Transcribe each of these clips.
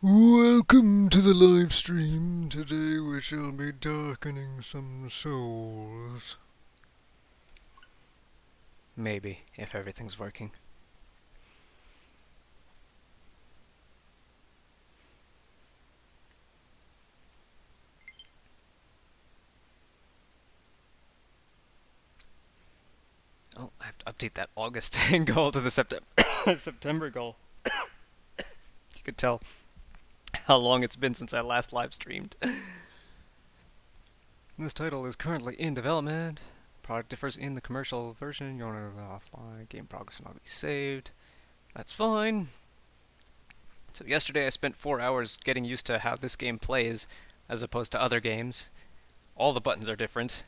Welcome to the live stream. Today we shall be darkening some souls. Maybe, if everything's working. Oh, I have to update that August goal to the September goal. You could tell how long it's been since I last live streamed. This title is currently in development. Product differs in the commercial version. You want to offline. Game progress will not be saved. That's fine. So yesterday I spent 4 hours getting used to how this game plays as opposed to other games. All the buttons are different.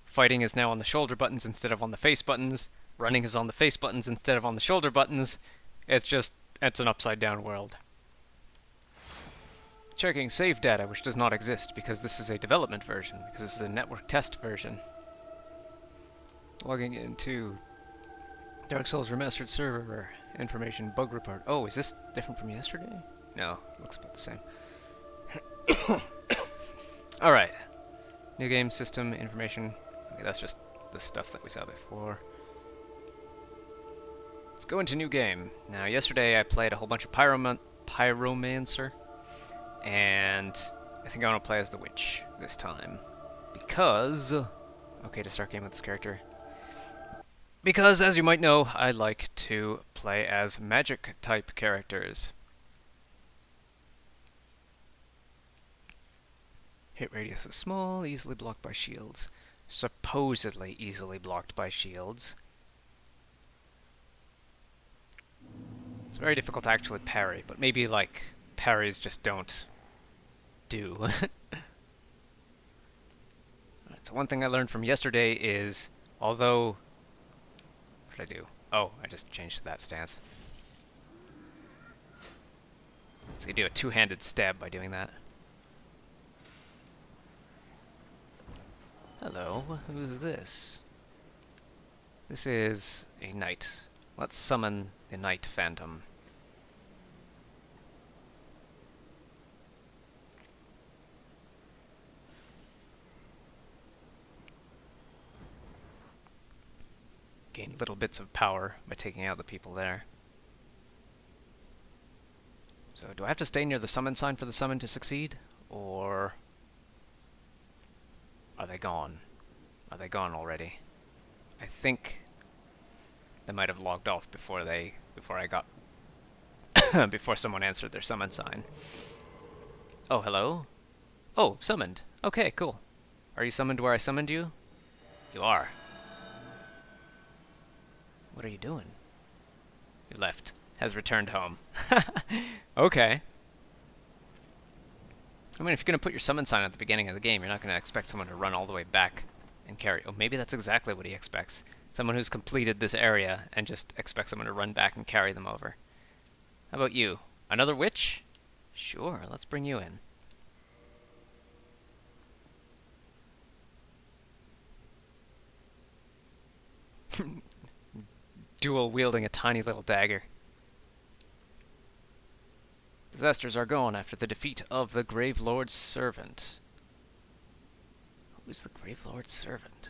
Fighting is now on the shoulder buttons instead of on the face buttons. Running is on the face buttons instead of on the shoulder buttons. It's an upside down world. Checking save data, which does not exist because this is a development version, because this is a network test version. Logging into Dark Souls Remastered server information bug report. Oh, is this different from yesterday? No, looks about the same. Alright. New game system information. Okay, that's just the stuff that we saw before. Let's go into new game. Now, yesterday I played a whole bunch of Pyromancer, and I think I want to play as the witch this time. Because... Okay, to start game with this character. Because, as you might know, I like to play as magic-type characters. Hit radius is small, easily blocked by shields. Supposedly easily blocked by shields. It's very difficult to actually parry, but maybe, like, parries just don't do. Right, so one thing I learned from yesterday is, although... What did I do? Oh, I just changed to that stance. So you do a two-handed stab by doing that. Hello, who's this? This is a knight. Let's summon the Knight Phantom. Gain little bits of power by taking out the people there. So do I have to stay near the summon sign for the summon to succeed? Or... are they gone? Are they gone already? I think they might have logged off before I got before someone answered their summon sign. Oh, hello? Oh, summoned. Okay, cool. Are you summoned where I summoned you? You are. What are you doing? You left. Has returned home. Okay. I mean, if you're going to put your summon sign at the beginning of the game, you're not going to expect someone to run all the way back and carry... Oh, maybe that's exactly what he expects. Someone who's completed this area and just expects someone to run back and carry them over. How about you? Another witch? Sure, let's bring you in. Dual wielding a tiny little dagger. Disasters are gone after the defeat of the Grave Lord's servant. Who is the Grave Lord's servant?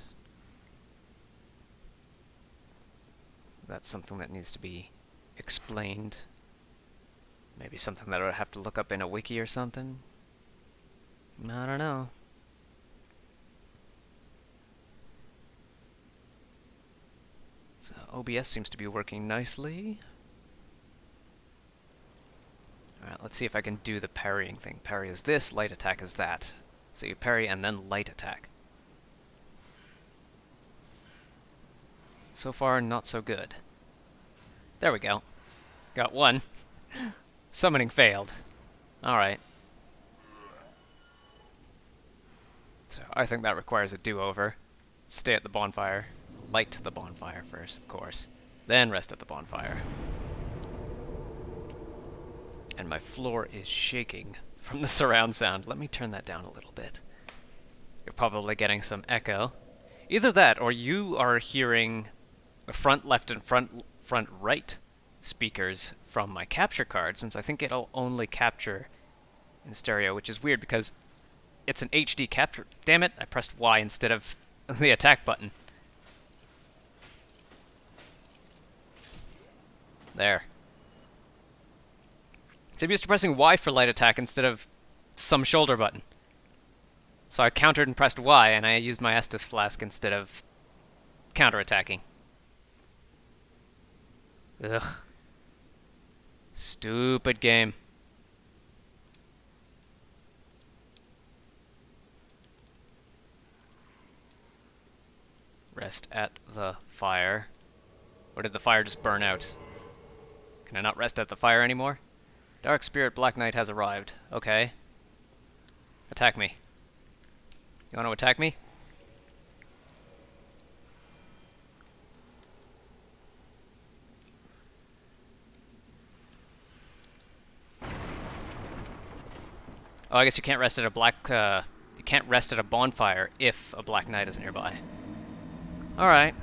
That's something that needs to be explained. Maybe something that I would have to look up in a wiki or something. I don't know. So OBS seems to be working nicely. Alright, let's see if I can do the parrying thing. Parry is this, light attack is that. So you parry and then light attack. So far, not so good. There we go. Got one. Summoning failed. Alright. So I think that requires a do-over. Stay at the bonfire. Light the bonfire first, of course. Then rest at the bonfire. And my floor is shaking from the surround sound. Let me turn that down a little bit. You're probably getting some echo. Either that, or you are hearing the front left and front right speakers from my capture card, since I think it'll only capture in stereo, which is weird because it's an HD capture. Damn it, I pressed Y instead of the attack button. There. So I'm used to pressing Y for light attack instead of some shoulder button. So I countered and pressed Y, and I used my Estus Flask instead of counterattacking. Ugh. Stupid game. Rest at the fire. Or did the fire just burn out? Can I not rest at the fire anymore? Dark Spirit Black Knight has arrived. Okay. Attack me. You want to attack me? Oh, I guess you can't rest at a you can't rest at a bonfire if a Black Knight is nearby. Alright.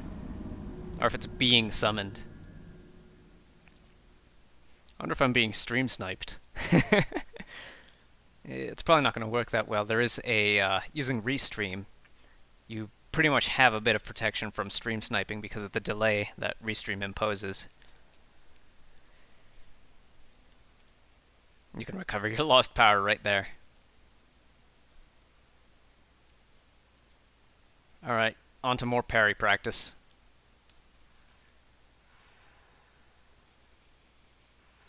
Or if it's being summoned. I wonder if I'm being stream sniped. It's probably not going to work that well. There is a, using Restream, you pretty much have a bit of protection from stream sniping because of the delay that Restream imposes. You can recover your lost power right there. Alright, on to more parry practice.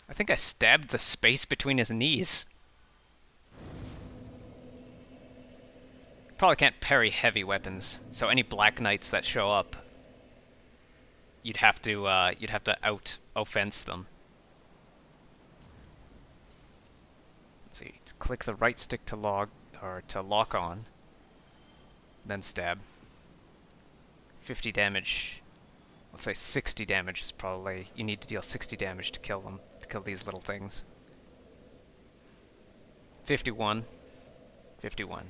I think I stabbed the space between his knees. Probably can't parry heavy weapons, so any Black Knights that show up, you'd have to out-offense them. Let's see, click the right stick to lock on, then stab. 50 damage. Let's say 60 damage is probably, you need to deal 60 damage to kill them, to kill these little things. 51. 51.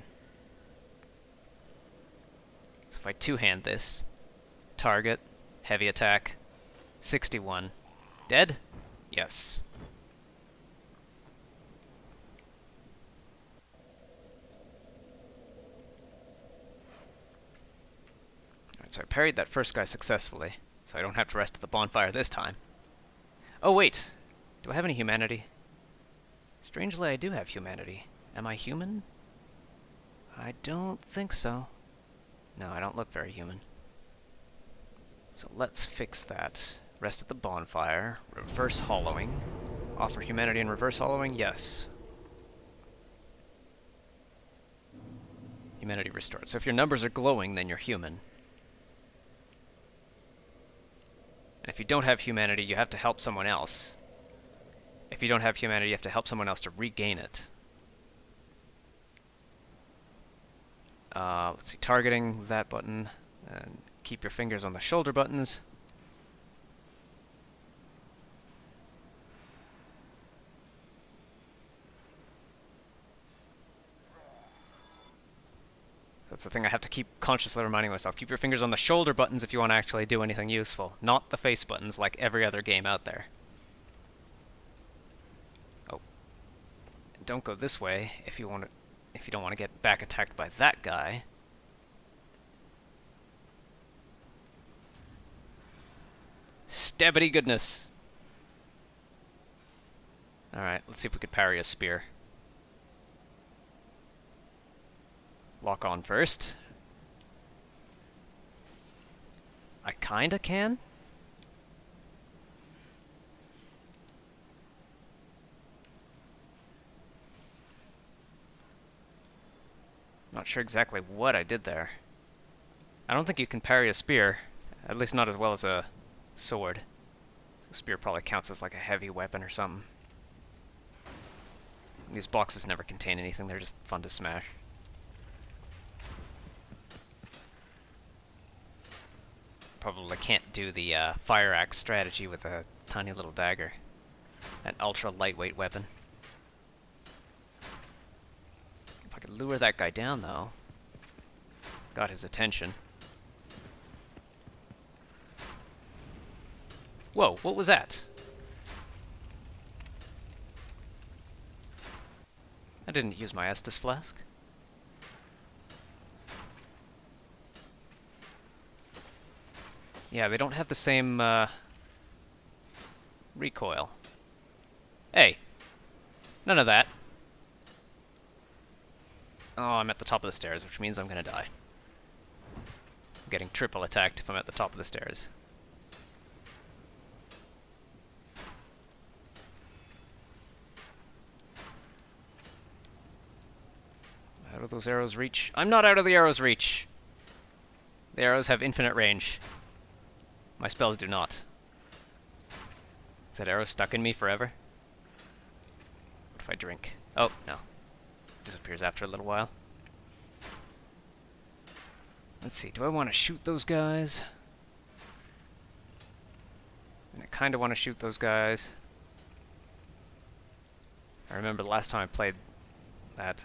So if I two-hand this, target, heavy attack, 61. Dead? Yes. Alright, so I parried that first guy successfully, so I don't have to rest at the bonfire this time. Oh wait! Do I have any humanity? Strangely, I do have humanity. Am I human? I don't think so. No, I don't look very human. So let's fix that. Rest at the bonfire. Reverse hollowing. Offer humanity and reverse hollowing? Yes. Humanity restored. So if your numbers are glowing, then you're human. And if you don't have humanity, you have to help someone else. If you don't have humanity, you have to help someone else to regain it. Let's see, targeting that button, and keep your fingers on the shoulder buttons. That's the thing I have to keep consciously reminding myself. Keep your fingers on the shoulder buttons if you want to actually do anything useful, not the face buttons like every other game out there. Oh. Don't go this way if you don't want to get back attacked by that guy. Stabbity goodness. Alright, let's see if we could parry a spear. Lock on first. I kinda can. Not sure exactly what I did there. I don't think you can parry a spear, at least not as well as a sword. So a spear probably counts as like a heavy weapon or something. These boxes never contain anything, they're just fun to smash. Probably can't do the fire axe strategy with a tiny little dagger. An ultra lightweight weapon. If I could lure that guy down though. Got his attention. Whoa, what was that? I didn't use my Estus flask. Yeah, they don't have the same, recoil. Hey! None of that. Oh, I'm at the top of the stairs, which means I'm gonna die. I'm getting triple attacked if I'm at the top of the stairs. Out of those arrows' reach? I'm not out of the arrows' reach! The arrows have infinite range. My spells do not. Is that arrow stuck in me forever? What if I drink? Oh, no. Disappears after a little while. Let's see, do I want to shoot those guys? And I kind of want to shoot those guys. I remember the last time I played that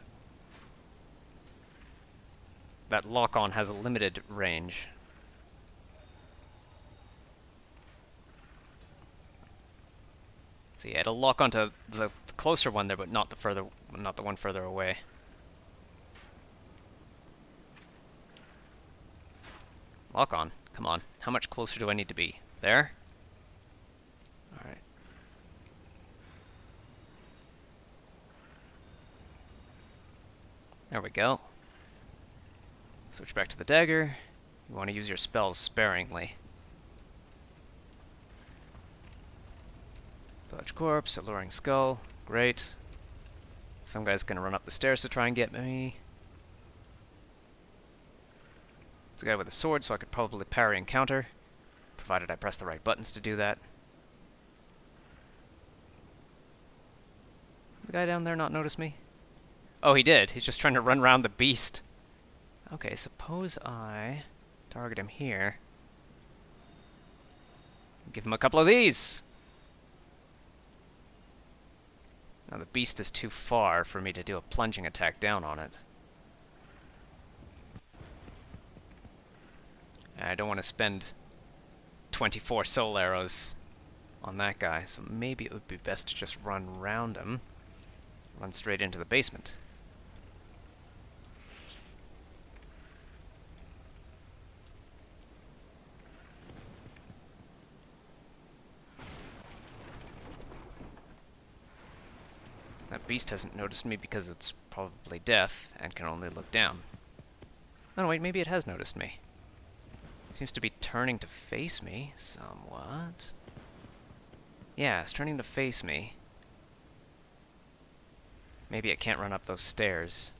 lock-on has a limited range. See, it'll lock onto the closer one there, but not the one further away. Lock on. Come on. How much closer do I need to be? There? Alright. There we go. Switch back to the dagger. You want to use your spells sparingly. Pillage corpse, alluring skull. Great. Some guy's gonna run up the stairs to try and get me. It's a guy with a sword, so I could probably parry and counter, provided I press the right buttons to do that. The guy down there not notice me? Oh, he did. He's just trying to run around the beast. Okay, suppose I target him here. Give him a couple of these! Now the beast is too far for me to do a plunging attack down on it. I don't want to spend 24 soul arrows on that guy, so maybe it would be best to just run around him. Run straight into the basement. That beast hasn't noticed me because it's probably deaf and can only look down. Oh no, wait, maybe it has noticed me. Seems to be turning to face me, somewhat. Yeah, it's turning to face me. Maybe it can't run up those stairs,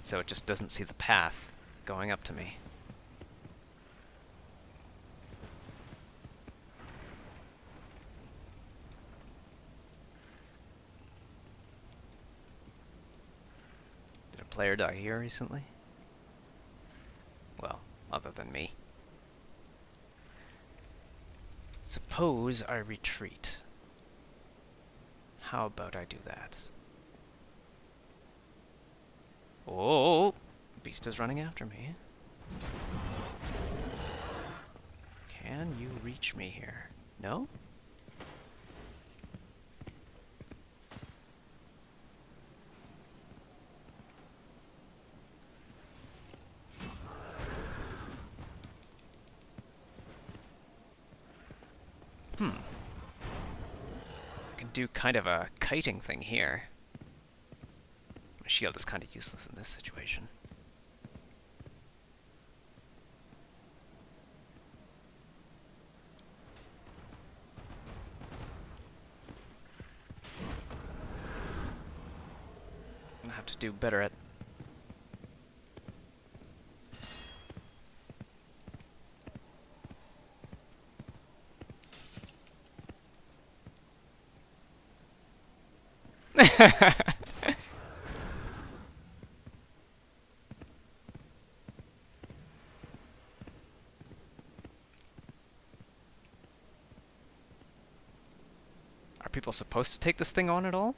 so it just doesn't see the path going up to me. Did a player die here recently? Well, other than me. Suppose I retreat. How about I do that? Oh, the beast is running after me. Can you reach me here? No? I can do kind of a kiting thing here. My shield is kind of useless in this situation. I'm gonna have to do better at... Are people supposed to take this thing on at all?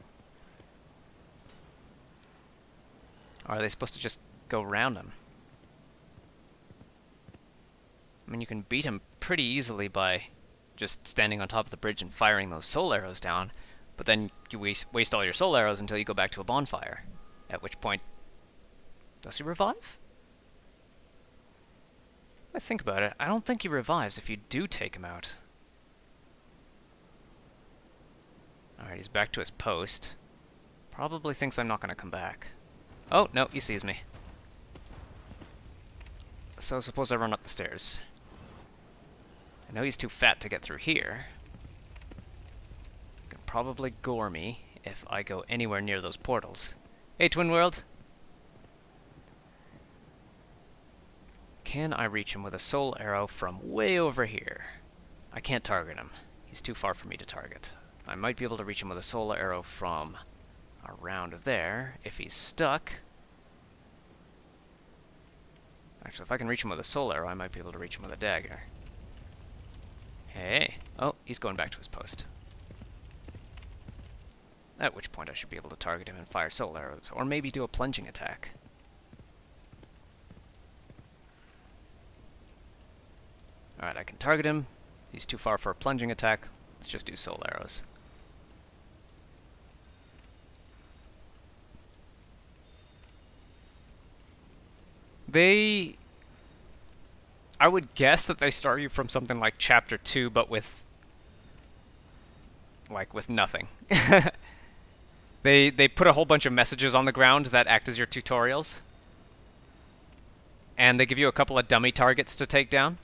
Or are they supposed to just go around him? I mean, you can beat him pretty easily by just standing on top of the bridge and firing those soul arrows down, but then you waste all your soul arrows until you go back to a bonfire. At which point, does he revive? If I think about it, I don't think he revives if you do take him out. Alright, he's back to his post. Probably thinks I'm not going to come back. Oh, no, he sees me. So suppose I run up the stairs. I know he's too fat to get through here. He can probably gore me if I go anywhere near those portals. Hey, Twin World! Can I reach him with a soul arrow from way over here? I can't target him. He's too far for me to target. I might be able to reach him with a solar arrow from around there, if he's stuck. Actually, if I can reach him with a solar arrow, I might be able to reach him with a dagger. Hey! Oh, he's going back to his post. At which point I should be able to target him and fire soul arrows, or maybe do a plunging attack. Alright, I can target him. He's too far for a plunging attack. Let's just do soul arrows. I would guess that they start you from something like Chapter 2, but with nothing. They put a whole bunch of messages on the ground that act as your tutorials. And they give you a couple of dummy targets to take down.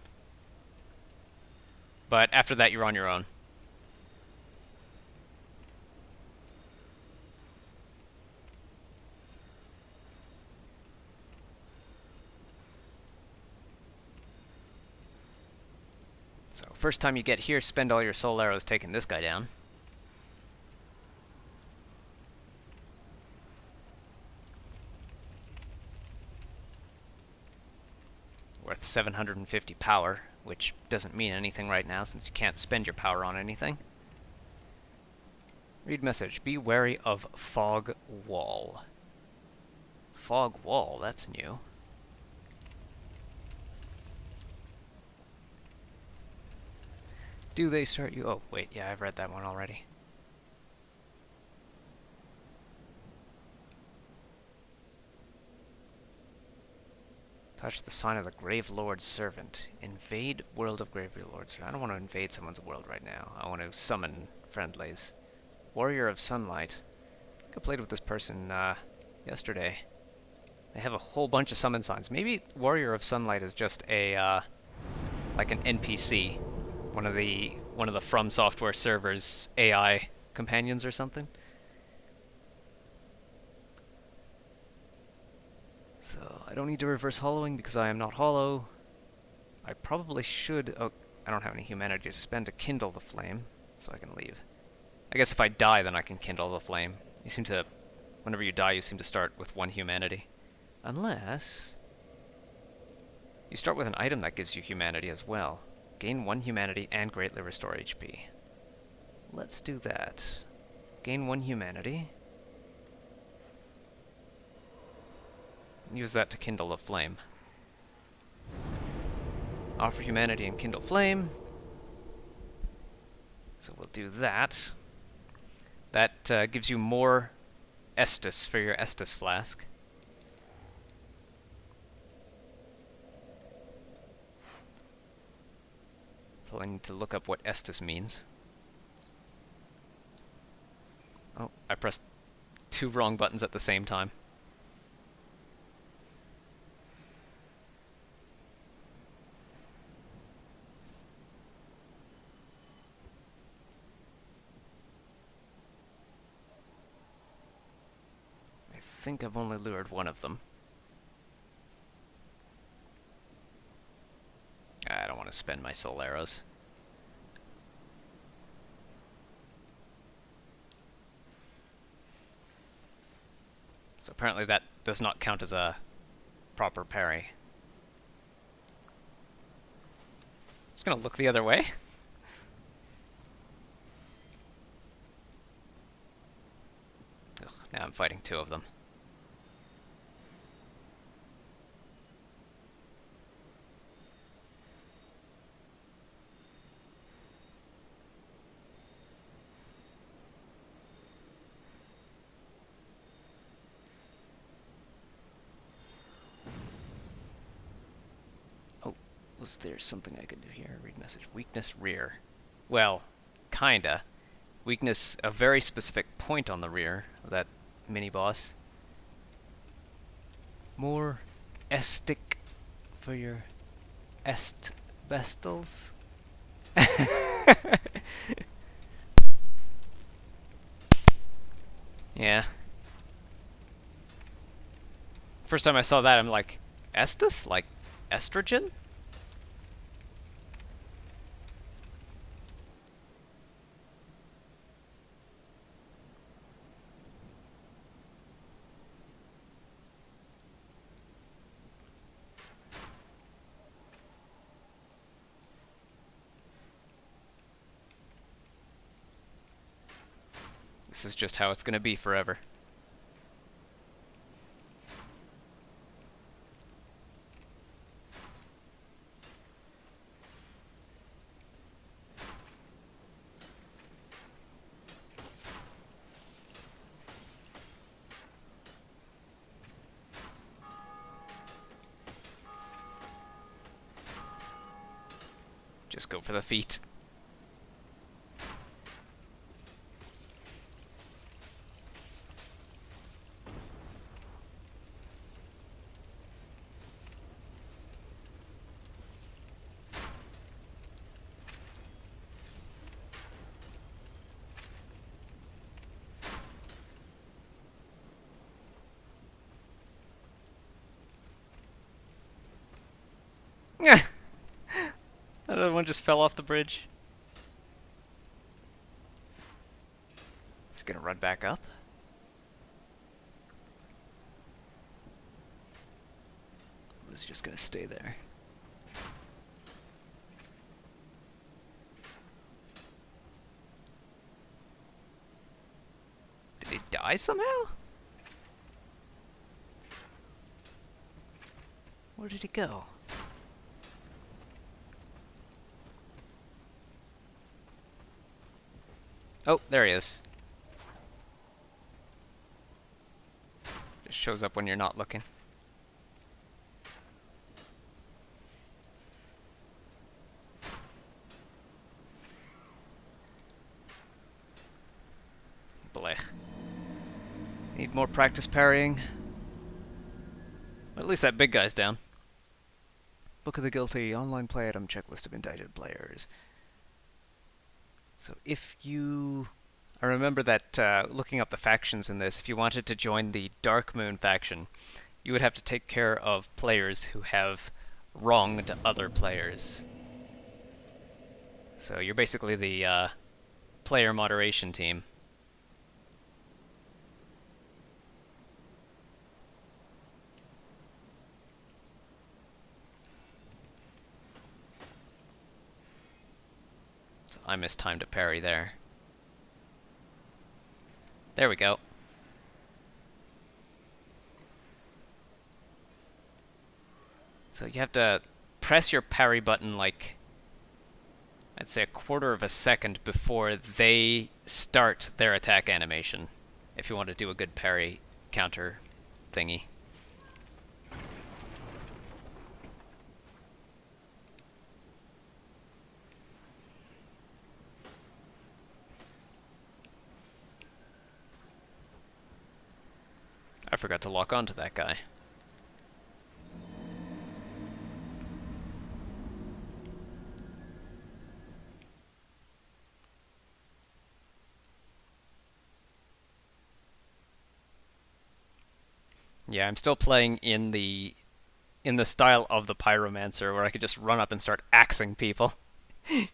But after that, you're on your own. So, first time you get here, spend all your soul arrows taking this guy down. Worth 750 power, which doesn't mean anything right now since you can't spend your power on anything. Read message. Be wary of fog wall. Fog wall, that's new. Do they start you? Oh, wait, yeah, I've read that one already. Touch the sign of the Grave Lord's servant. Invade world of Grave Lords. I don't want to invade someone's world right now. I want to summon friendlies. Warrior of Sunlight. I think I played with this person yesterday. They have a whole bunch of summon signs. Maybe Warrior of Sunlight is just a like an NPC. One of the From Software servers AI companions or something. So I don't need to reverse hollowing because I am not hollow. I probably should. Oh, I don't have any humanity to spend to kindle the flame, so I can leave. I guess if I die, then I can kindle the flame. You seem to, whenever you die, you seem to start with 1 humanity, unless you start with an item that gives you humanity as well. Gain 1 humanity and greatly restore HP. Let's do that. Gain 1 humanity. Use that to kindle a flame. Offer humanity and kindle flame. So we'll do that. That gives you more Estus for your Estus flask. Probably need to look up what Estus means. Oh, I pressed 2 wrong buttons at the same time. I think I've only lured 1 of them. I don't want to spend my soul arrows. So apparently that does not count as a proper parry. Just gonna look the other way. Ugh, now I'm fighting 2 of them. suppose there's something I could do here. Read message. Weakness rear. Well, kinda. Weakness, a very specific point on the rear of that mini-boss. More estic for your est-bestals? Yeah. First time I saw that, I'm like, Estus? Like, estrogen? This is just how it's gonna be forever. Just go for the feet. Another one just fell off the bridge. It's gonna run back up. Or is he just gonna stay there? Did he die somehow? Where did he go? Oh, there he is. Just shows up when you're not looking. Blech. Need more practice parrying. Well, at least that big guy's down. Book of the Guilty, online play item, checklist of indicted players. So if you... I remember that looking up the factions in this, if you wanted to join the Dark Moon faction, you would have to take care of players who have wronged other players. So you're basically the player moderation team. I mistimed a parry there. There we go. So you have to press your parry button like, I'd say a quarter of a second before they start their attack animation, if you want to do a good parry counter thingy. I forgot to lock onto that guy. Yeah, I'm still playing in the style of the Pyromancer, where I could just run up and start axing people. I'm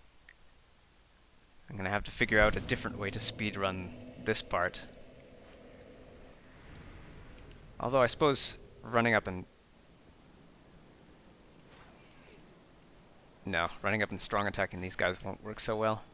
gonna have to figure out a different way to speedrun this part. Although I suppose running up and... No, running up and strong attacking these guys won't work so well.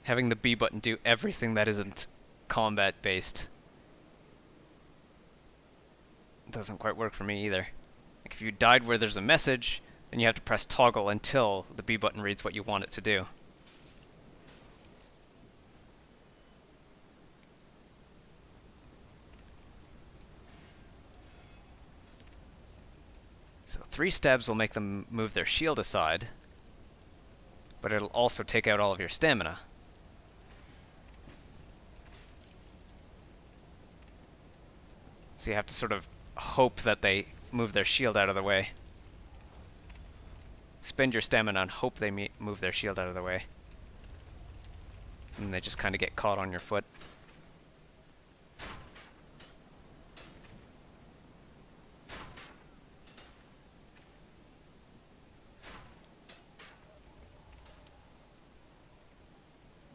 Having the B button do everything that isn't combat-based doesn't quite work for me either. Like if you died where there's a message, and you have to press toggle until the B button reads what you want it to do. So 3 stabs will make them move their shield aside, but it'll also take out all of your stamina. So you have to sort of hope that they move their shield out of the way. Spend your stamina and hope they move their shield out of the way. And they just kind of get caught on your foot.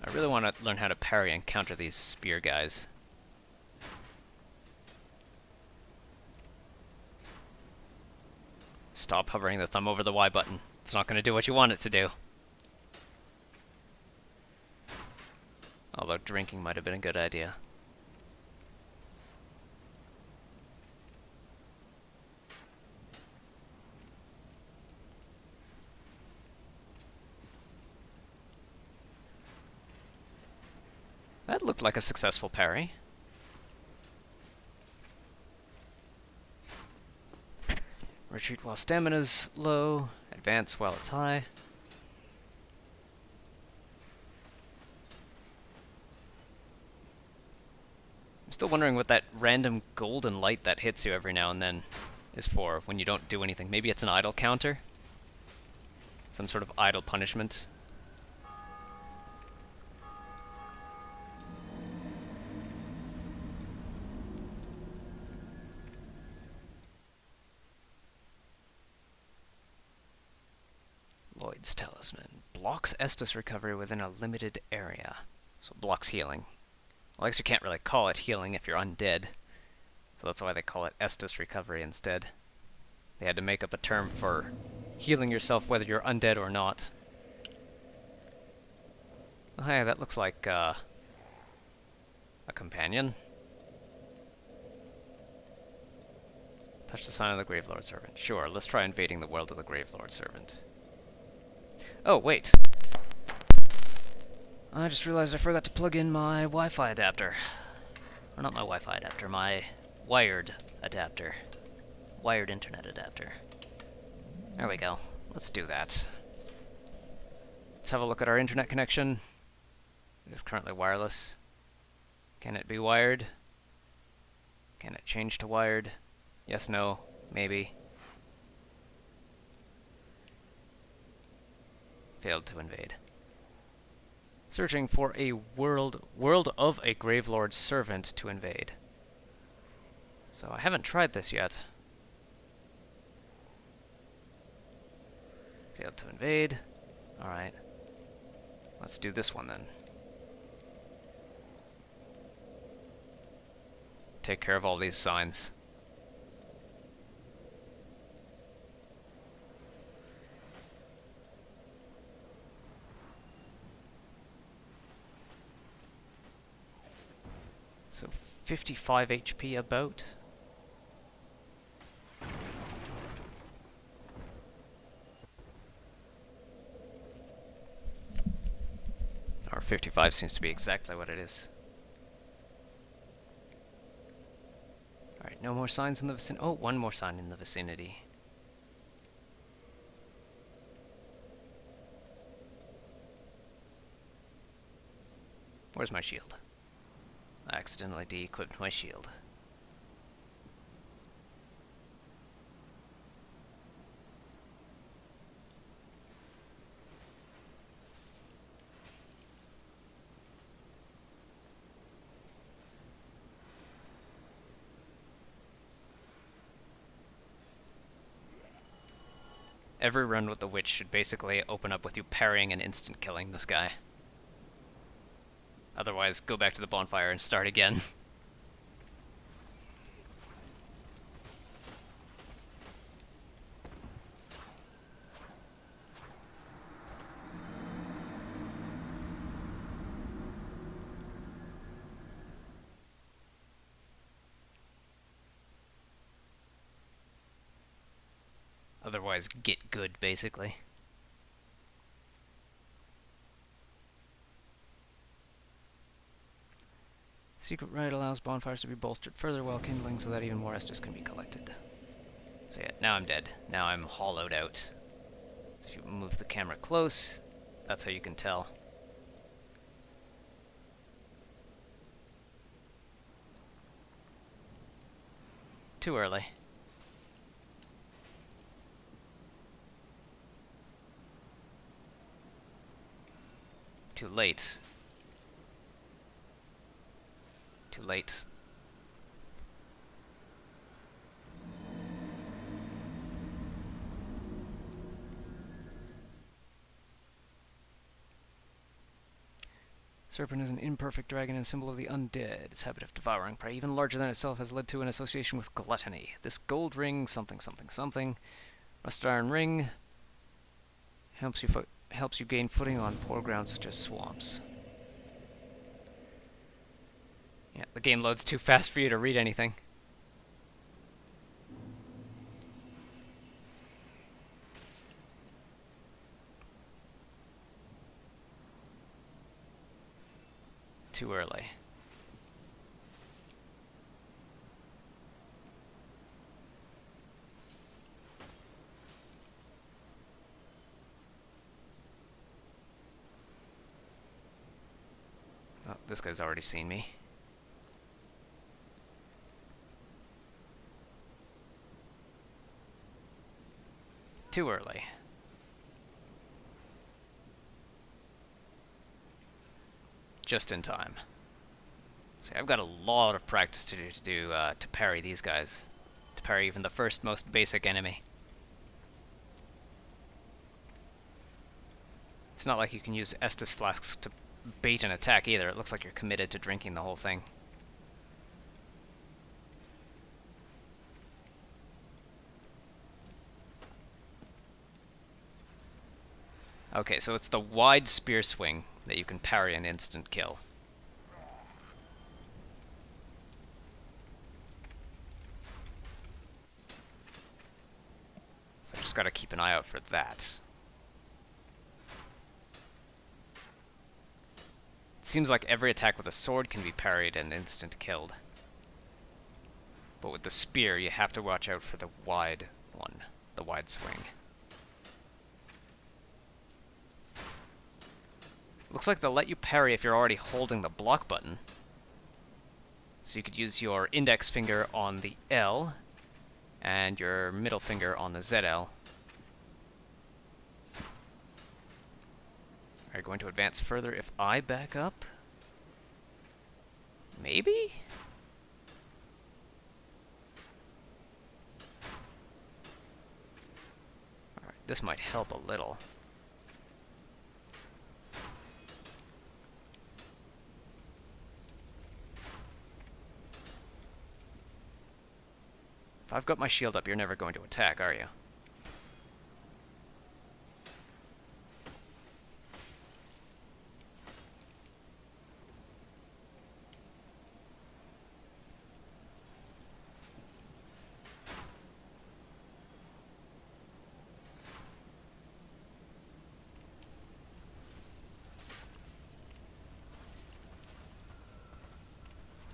I really want to learn how to parry and counter these spear guys. Stop hovering the thumb over the Y button. It's not going to do what you want it to do. Although drinking might have been a good idea. That looked like a successful parry. Retreat while stamina's low, advance while it's high. I'm still wondering what that random golden light that hits you every now and then is for when you don't do anything. Maybe it's an idle counter? Some sort of idle punishment? Lloyd's Talisman. Blocks Estus recovery within a limited area. So blocks healing. Well, I guess you can't really call it healing if you're undead. So that's why they call it Estus recovery instead. They had to make up a term for healing yourself whether you're undead or not. Oh, hey, that looks like a companion. Touch the sign of the Gravelord Servant. Sure, let's try invading the world of the Gravelord Servant. Oh, wait. I just realized I forgot to plug in my Wi-Fi adapter. Or not my Wi-Fi adapter, my wired adapter. Wired internet adapter. There we go. Let's do that. Let's have a look at our internet connection. It is currently wireless. Can it be wired? Can it change to wired? Yes, no, maybe. Failed to invade. Searching for a world of a Gravelord Servant to invade. So I haven't tried this yet. Failed to invade. Alright. Let's do this one then. Take care of all these signs. So 55 HP about. Or 55 seems to be exactly what it is. Alright, no more signs in the vicinity. Oh, one more sign in the vicinity. Where's my shield? I accidentally de-equipped my shield. Every run with the witch should basically open up with you parrying and instant killing this guy. Otherwise, go back to the bonfire and start again. Otherwise, get good, basically. Secret right allows bonfires to be bolstered further while kindling so that even more Estus can be collected. So yeah, now I'm dead. Now I'm hollowed out. So if you move the camera close, that's how you can tell. Too early. Too late. Too late. Serpent is an imperfect dragon and symbol of the undead. Its habit of devouring prey, even larger than itself, has led to an association with gluttony. This gold ring, something, something, something, rusted iron ring, helps you gain footing on poor ground such as swamps. Yeah, the game loads too fast for you to read anything. Too early. Oh, this guy's already seen me. Too early. Just in time. See, I've got a lot of practice to do to parry these guys. To parry even the first most basic enemy. It's not like you can use Estus flasks to bait an attack either. It looks like you're committed to drinking the whole thing. Okay, so it's the wide spear swing that you can parry an instant kill. So I just gotta keep an eye out for that. It seems like every attack with a sword can be parried and instant killed. But with the spear, you have to watch out for the wide one, the wide swing. Looks like they'll let you parry if you're already holding the block button. So you could use your index finger on the L and your middle finger on the ZL. Are you going to advance further if I back up? Maybe? Alright, this might help a little. If I've got my shield up, you're never going to attack, are you?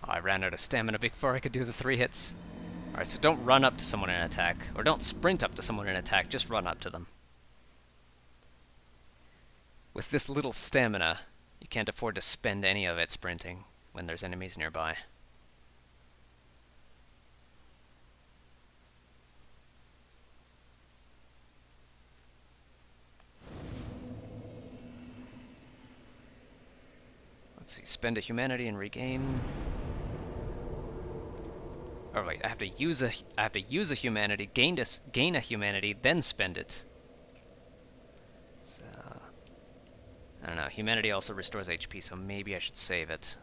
I ran out of stamina before I could do the 3 hits. Alright, so don't run up to someone in attack, or don't sprint up to someone in attack, just run up to them. With this little stamina, you can't afford to spend any of it sprinting when there's enemies nearby. Let's see, spend a humanity and regain. Oh wait, I have to use a humanity, gain a humanity, then spend it. So I don't know. Humanity also restores HP, so maybe I should save it.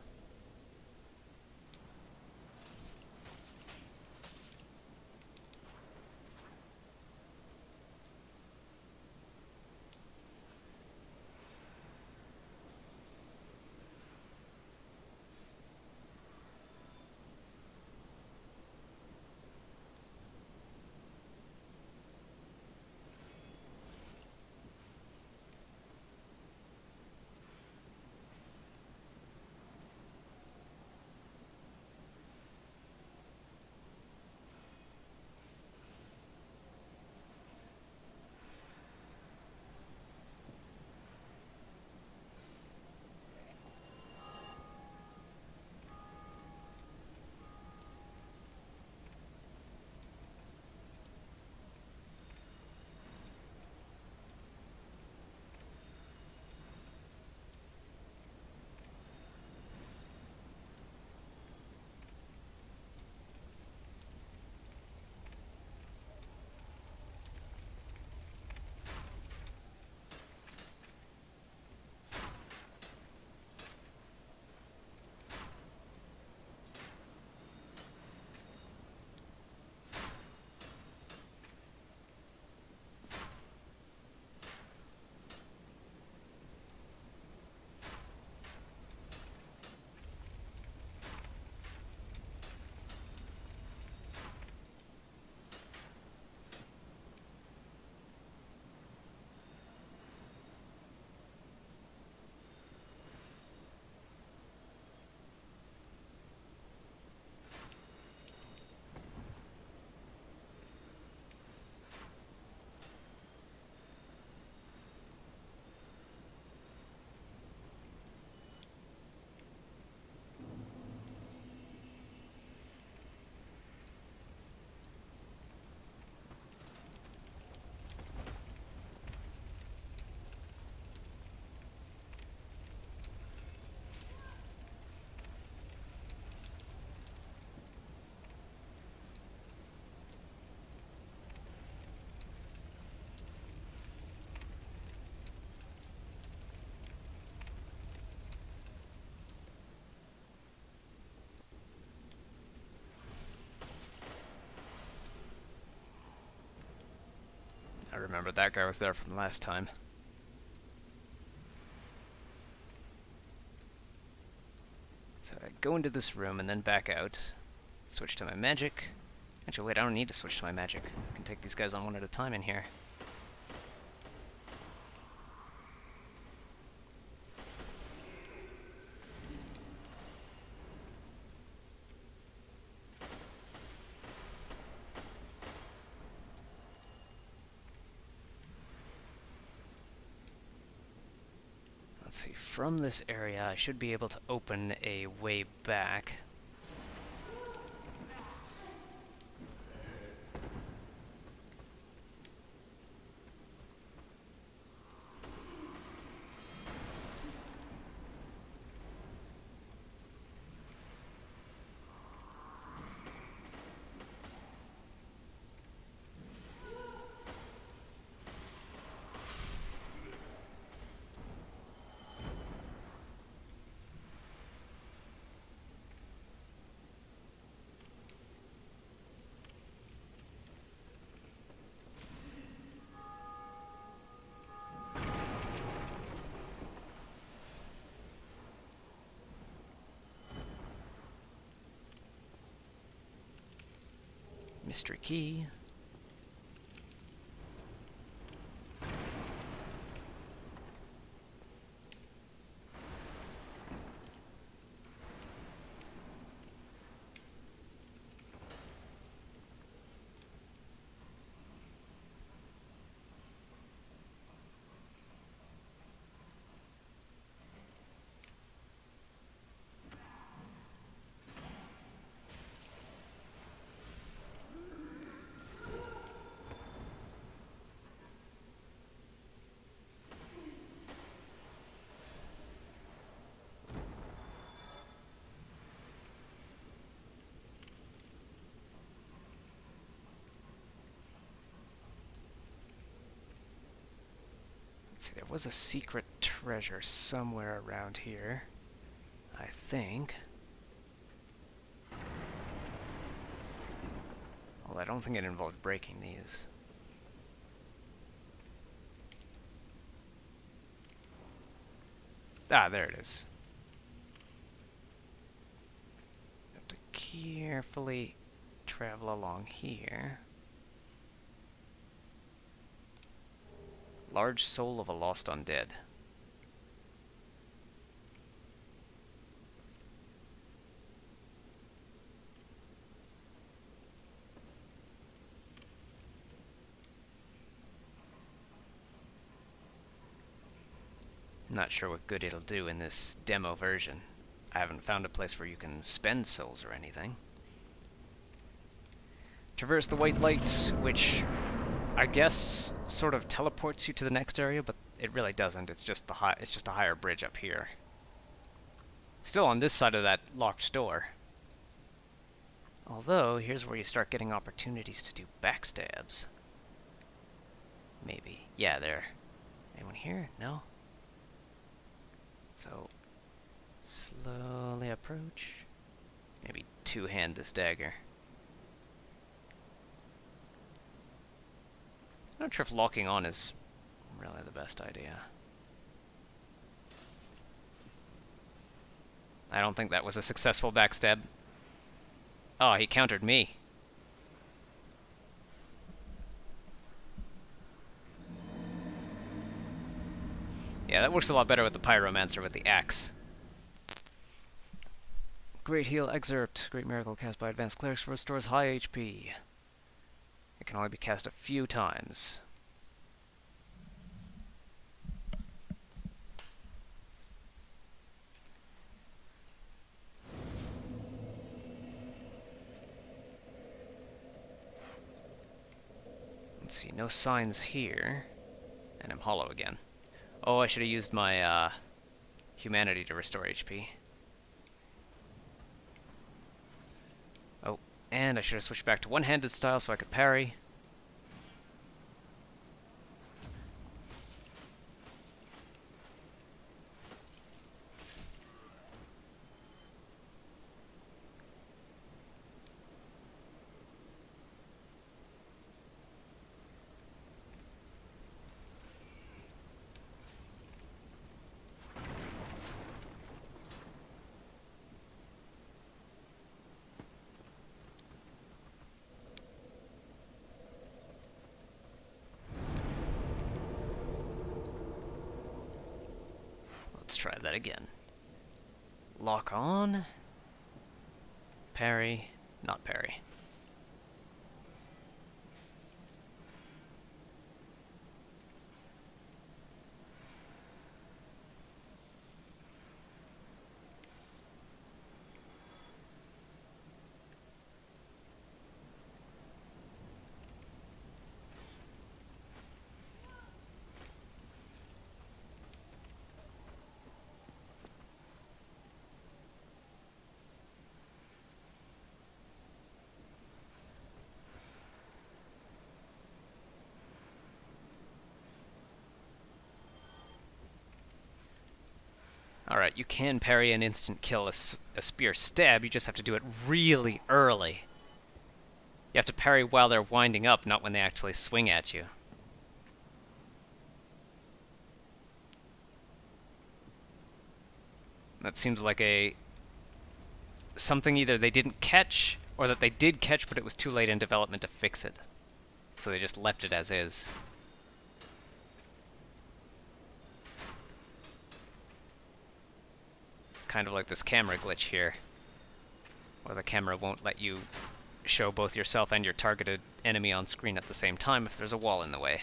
I remember that guy was there from last time. So I go into this room and then back out. Switch to my magic. Actually, wait, I don't need to switch to my magic. I can take these guys on one at a time in here. Let's see, from this area I should be able to open a way back. Mystery key. See, there was a secret treasure somewhere around here, I think. Well, I don't think it involved breaking these. Ah, there it is. Have to carefully travel along here. Large soul of a lost undead. Not sure what good it'll do in this demo version. I haven't found a place where you can spend souls or anything. Traverse the white light, which I guess sort of teleports you to the next area, but it really doesn't. It's just a higher bridge up here. Still on this side of that locked door. Although, here's where you start getting opportunities to do backstabs. Maybe. Yeah, there. Anyone here? No? So, slowly approach. Maybe two-hand this dagger. I'm not sure if locking on is really the best idea. I don't think that was a successful backstab. Oh, he countered me. Yeah, that works a lot better with the Pyromancer with the axe. Great Heal Excerpt. Great Miracle cast by Advanced Clerics restores high HP. It can only be cast a few times. Let's see, no signs here. And I'm hollow again. Oh, I should have used my humanity to restore HP. Oh, and I should have switched back to one-handed style so I could parry. Let's try that again. Lock on. Parry. Not parry. Alright, you can parry and instant kill a spear stab, you just have to do it really early. You have to parry while they're winding up, not when they actually swing at you. That seems like something either they didn't catch, or that they did catch but it was too late in development to fix it. So they just left it as is. Kind of like this camera glitch here, where the camera won't let you show both yourself and your targeted enemy on screen at the same time if there's a wall in the way.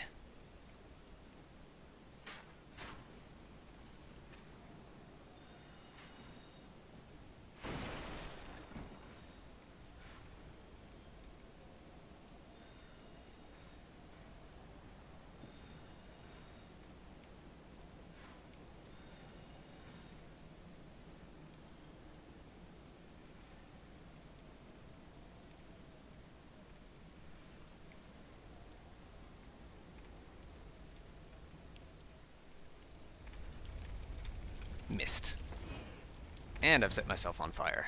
Missed. And I've set myself on fire.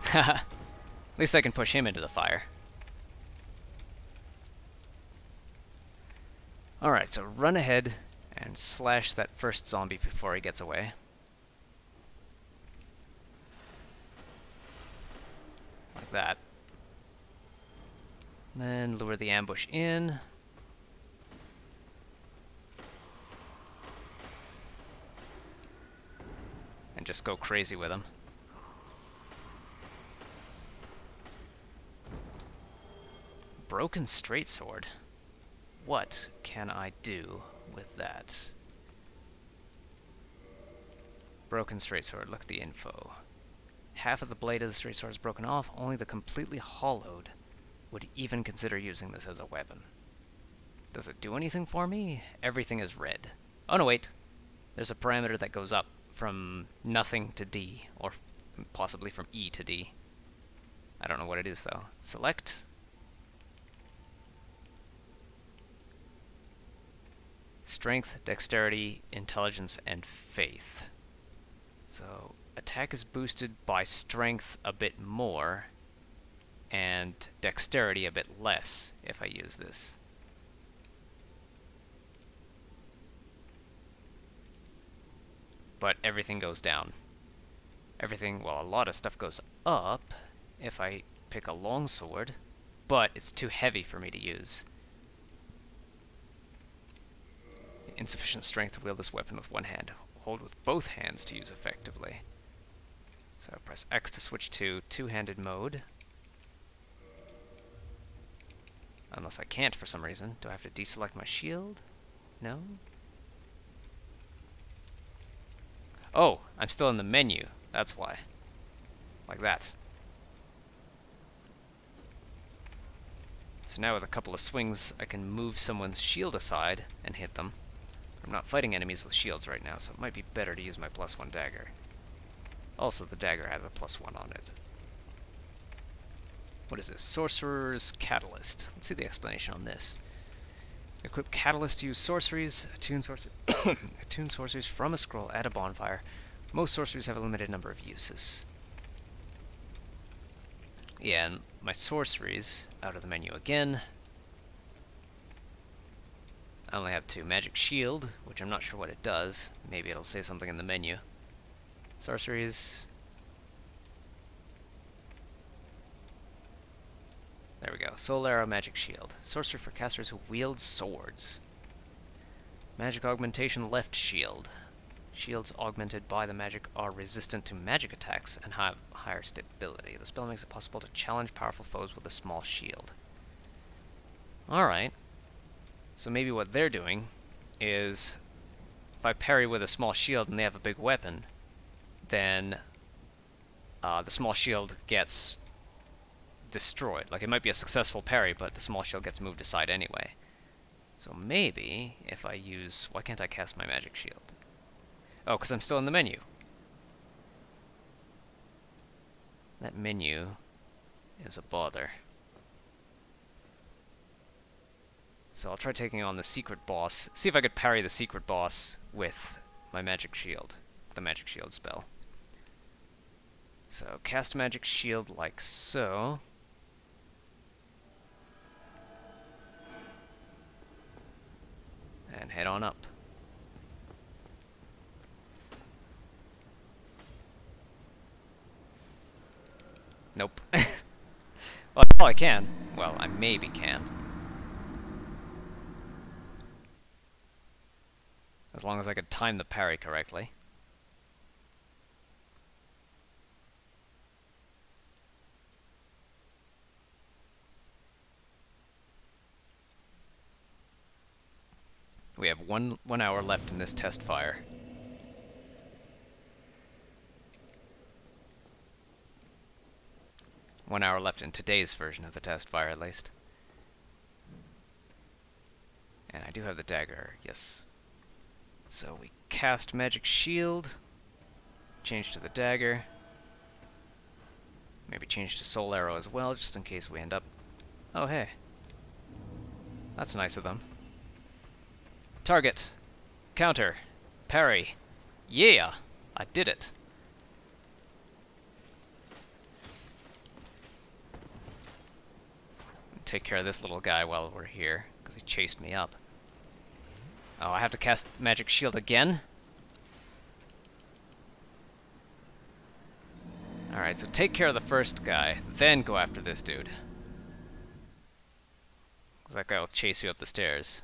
Haha. At least I can push him into the fire. Alright, so run ahead and slash that first zombie before he gets away. Like that. Then lure the ambush in. And just go crazy with him. Broken straight sword. What can I do with that? Broken straight sword, look at the info. Half of the blade of the straight sword is broken off, only the completely hollowed would even consider using this as a weapon. Does it do anything for me? Everything is red. Oh no, wait. There's a parameter that goes up from nothing to D, or possibly from E to D. I don't know what it is though. Select. Strength, dexterity, intelligence, and faith. So, attack is boosted by strength a bit more, and dexterity a bit less if I use this. But everything goes down. Everything, well, a lot of stuff goes up if I pick a longsword, but it's too heavy for me to use. Insufficient strength to wield this weapon with one hand. Hold with both hands to use effectively. So press X to switch to two-handed mode. Unless I can't for some reason. Do I have to deselect my shield? No? Oh, I'm still in the menu. That's why. Like that. So now with a couple of swings, I can move someone's shield aside and hit them. I'm not fighting enemies with shields right now, so it might be better to use my +1 dagger. Also, the dagger has a +1 on it. What is this? Sorcerer's Catalyst. Let's see the explanation on this. Equip Catalyst to use sorceries. Attune sorceries from a scroll at a bonfire. Most sorceries have a limited number of uses. Yeah, and my sorceries, out of the menu again. I only have 2. Magic Shield, which I'm not sure what it does. Maybe it'll say something in the menu. Sorceries. There we go. Soul Arrow, Magic Shield. Sorcery for casters who wield swords. Magic augmentation left shield. Shields augmented by the magic are resistant to magic attacks and have higher stability. The spell makes it possible to challenge powerful foes with a small shield. Alright. So maybe what they're doing is, if I parry with a small shield and they have a big weapon, then the small shield gets destroyed. Like, it might be a successful parry, but the small shield gets moved aside anyway. So maybe if I use... Why can't I cast my magic shield? Oh, because I'm still in the menu. That menu is a bother. So I'll try taking on the secret boss. See if I could parry the secret boss with my magic shield. The magic shield spell. So cast magic shield like so. And head on up. Nope. Well, I can. Well, I maybe can. As long as I could time the parry correctly. We have one hour left in this test fire. One hour left in today's version of the test fire, at least. And I do have the dagger, yes. So we cast magic shield. Change to the dagger. Maybe change to soul arrow as well, just in case we end up... Oh, hey. That's nice of them. Target. Counter. Parry. Yeah! I did it. Take care of this little guy while we're here, because he chased me up. Oh, I have to cast magic shield again? Alright, so take care of the first guy, then go after this dude. Because that guy will chase you up the stairs.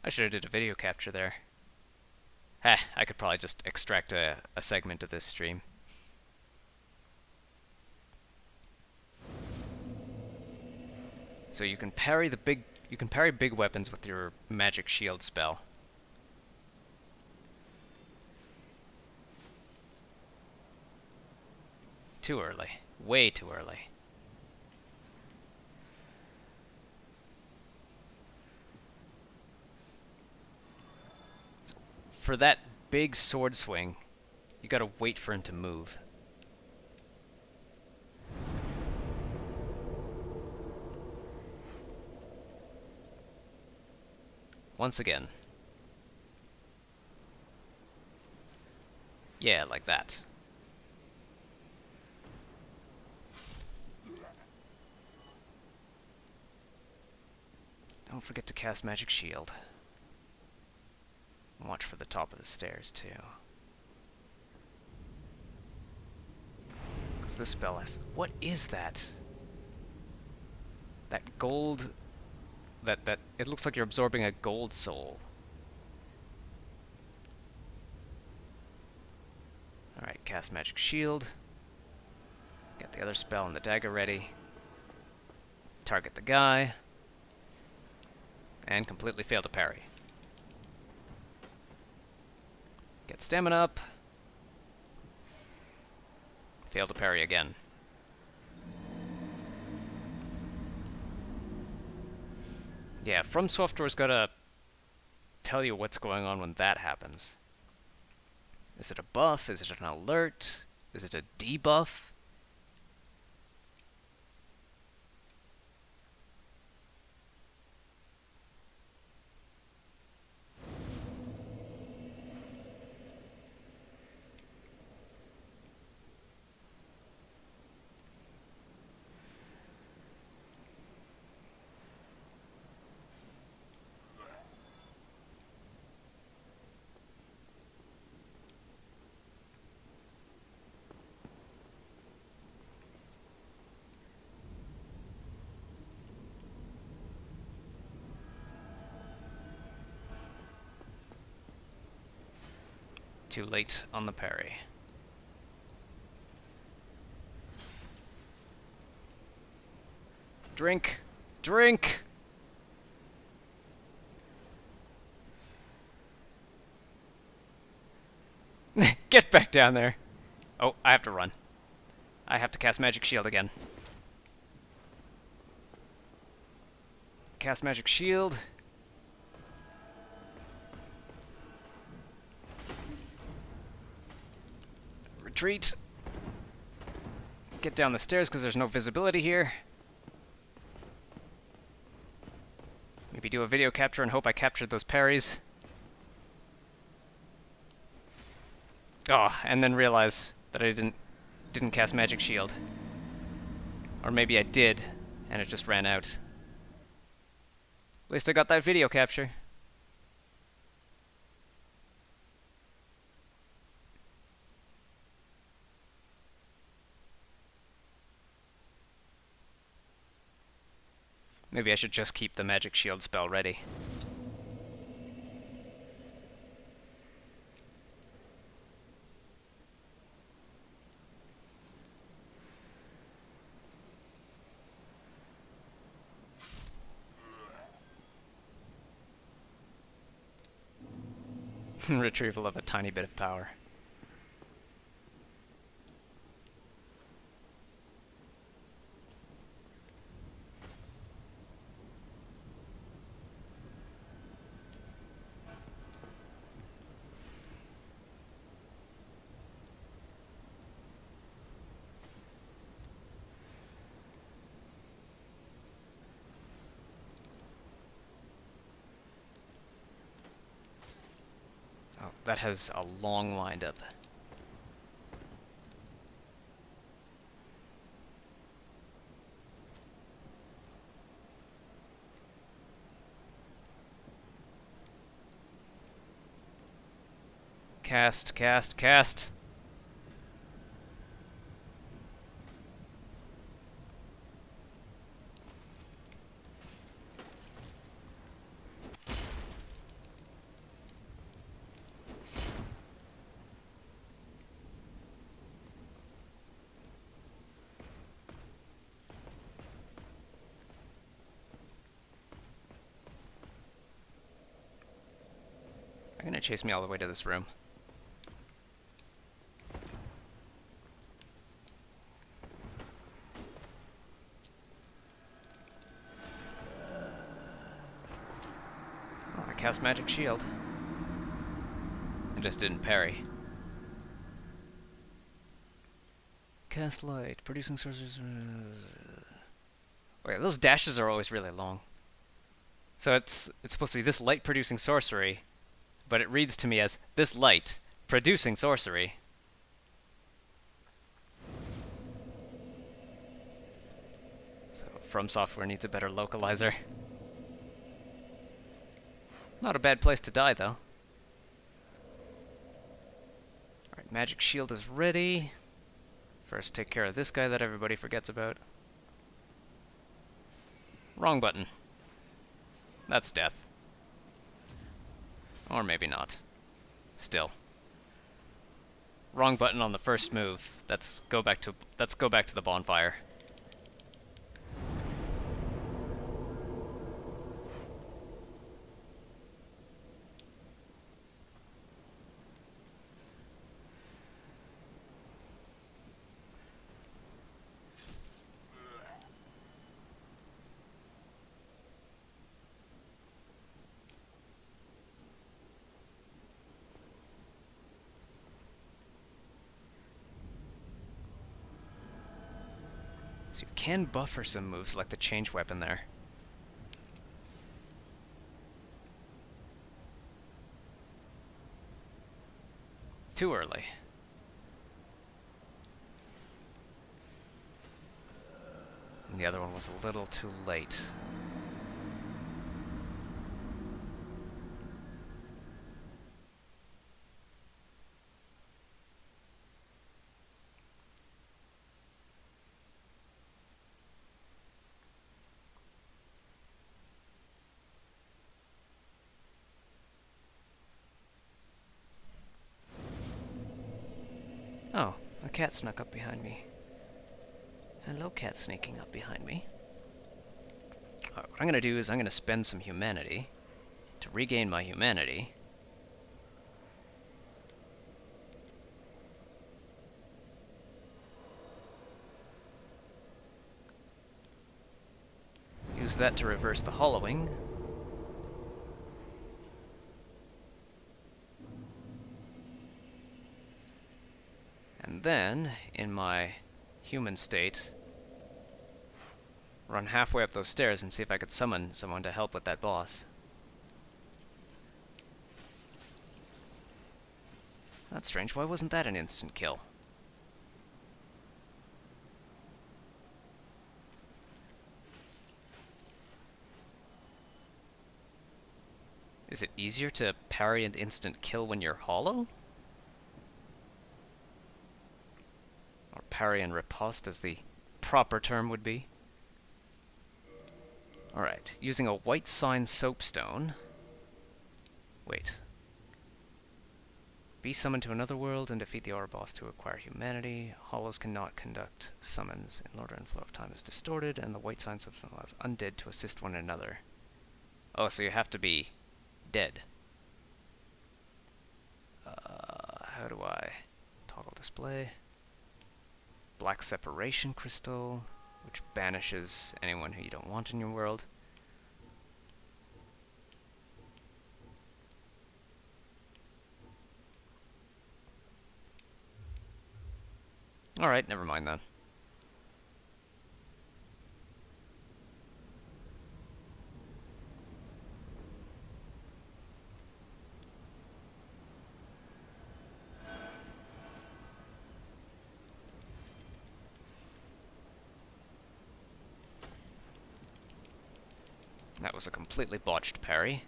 I should have did a video capture there. Heh, I could probably just extract a segment of this stream. So you can parry big weapons with your magic shield spell. Too early. Way too early. For that big sword swing, you gotta wait for him to move. Once again. Yeah, like that. Don't forget to cast Magic Shield. And watch for the top of the stairs, too. Because this spell has... What is that? That gold... That it looks like you're absorbing a gold soul. Alright, cast Magic Shield. Get the other spell and the dagger ready. Target the guy. And completely fail to parry. Get stamina up. Fail to parry again. Yeah, From Software's gotta tell you what's going on when that happens. Is it a buff? Is it an alert? Is it a debuff? Too late on the parry. Drink! Drink! Get back down there! Oh, I have to run. I have to cast Magic Shield again. Cast Magic Shield. Retreat. Get down the stairs because there's no visibility here. Maybe do a video capture and hope I captured those parries. Oh, and then realize that I didn't cast Magic Shield. Or maybe I did, and it just ran out. At least I got that video capture. Maybe I should just keep the Magic Shield spell ready. Retrieval of a tiny bit of power. Oh, that has a long windup. Cast, cast, cast. They're gonna chase me all the way to this room. Oh, I cast Magic Shield. I just didn't parry. Cast light, producing sorcerers. Okay, those dashes are always really long. So it's supposed to be this light producing sorcery, but it reads to me as this light producing sorcery. So From Software needs a better localizer. Not a bad place to die, though. Alright, Magic Shield is ready. First, take care of this guy that everybody forgets about. Wrong button. That's death. Or maybe not. Still. Wrong button on the first move. Let's go back to the bonfire. So you can buffer some moves like the change weapon there. Too early. And the other one was a little too late. Oh, a cat snuck up behind me. Hello, cat sneaking up behind me. Alright, what I'm gonna do is I'm gonna spend some humanity to regain my humanity. Use that to reverse the hollowing. And then, in my human state, run halfway up those stairs and see if I could summon someone to help with that boss. That's strange. Why wasn't that an instant kill? Is it easier to parry an instant kill when you're hollow? Or parry and riposte, as the proper term would be. Alright, using a white sign soapstone. Wait. Be summoned to another world and defeat the aura boss to acquire humanity. Hollows cannot conduct summons in order and flow of time is distorted, and the white sign soapstone allows undead to assist one another. Oh, so you have to be dead. How do I toggle display? Black separation crystal, which banishes anyone who you don't want in your world. Alright, never mind then. That was a completely botched parry.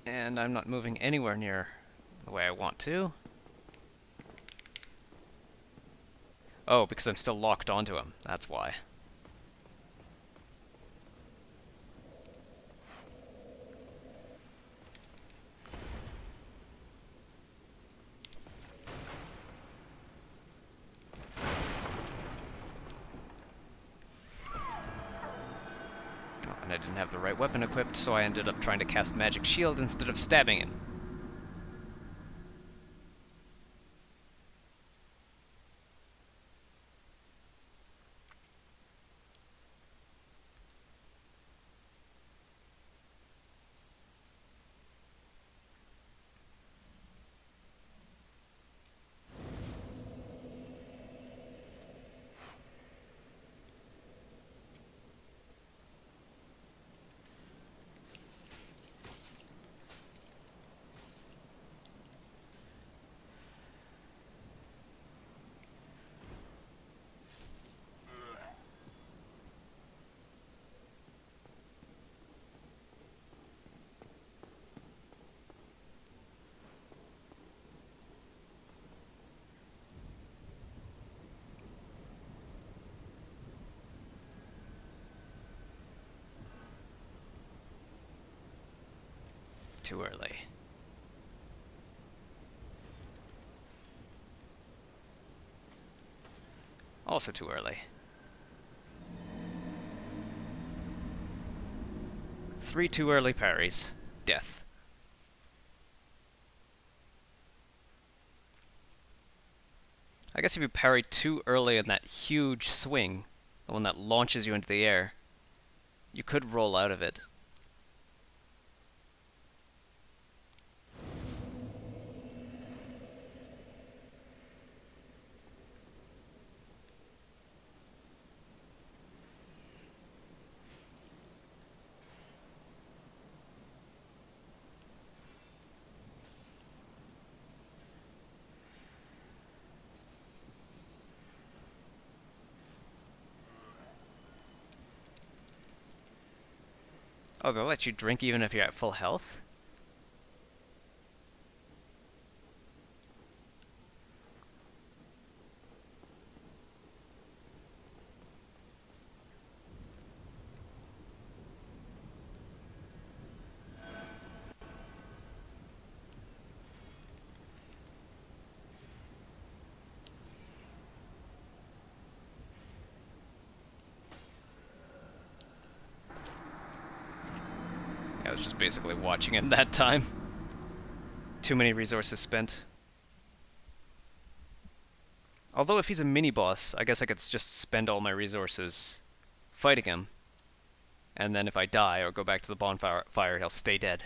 And I'm not moving anywhere near the way I want to. Oh, because I'm still locked onto him. That's why. Oh, and I didn't have the right weapon equipped, so I ended up trying to cast Magic Shield instead of stabbing him. Too early. Also too early. 3 too early parries. Death. I guess if you parry too early in that huge swing, the one that launches you into the air, you could roll out of it. Oh, they'll let you drink even if you're at full health? was just basically watching him that time. Too many resources spent. Although if he's a mini-boss, I guess I could just spend all my resources fighting him. And then if I die or go back to the bonfire, he'll stay dead.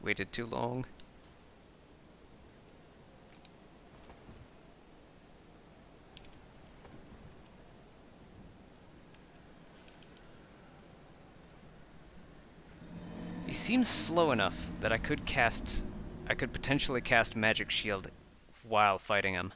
Waited too long. He seems slow enough that I could potentially cast Magic Shield while fighting him.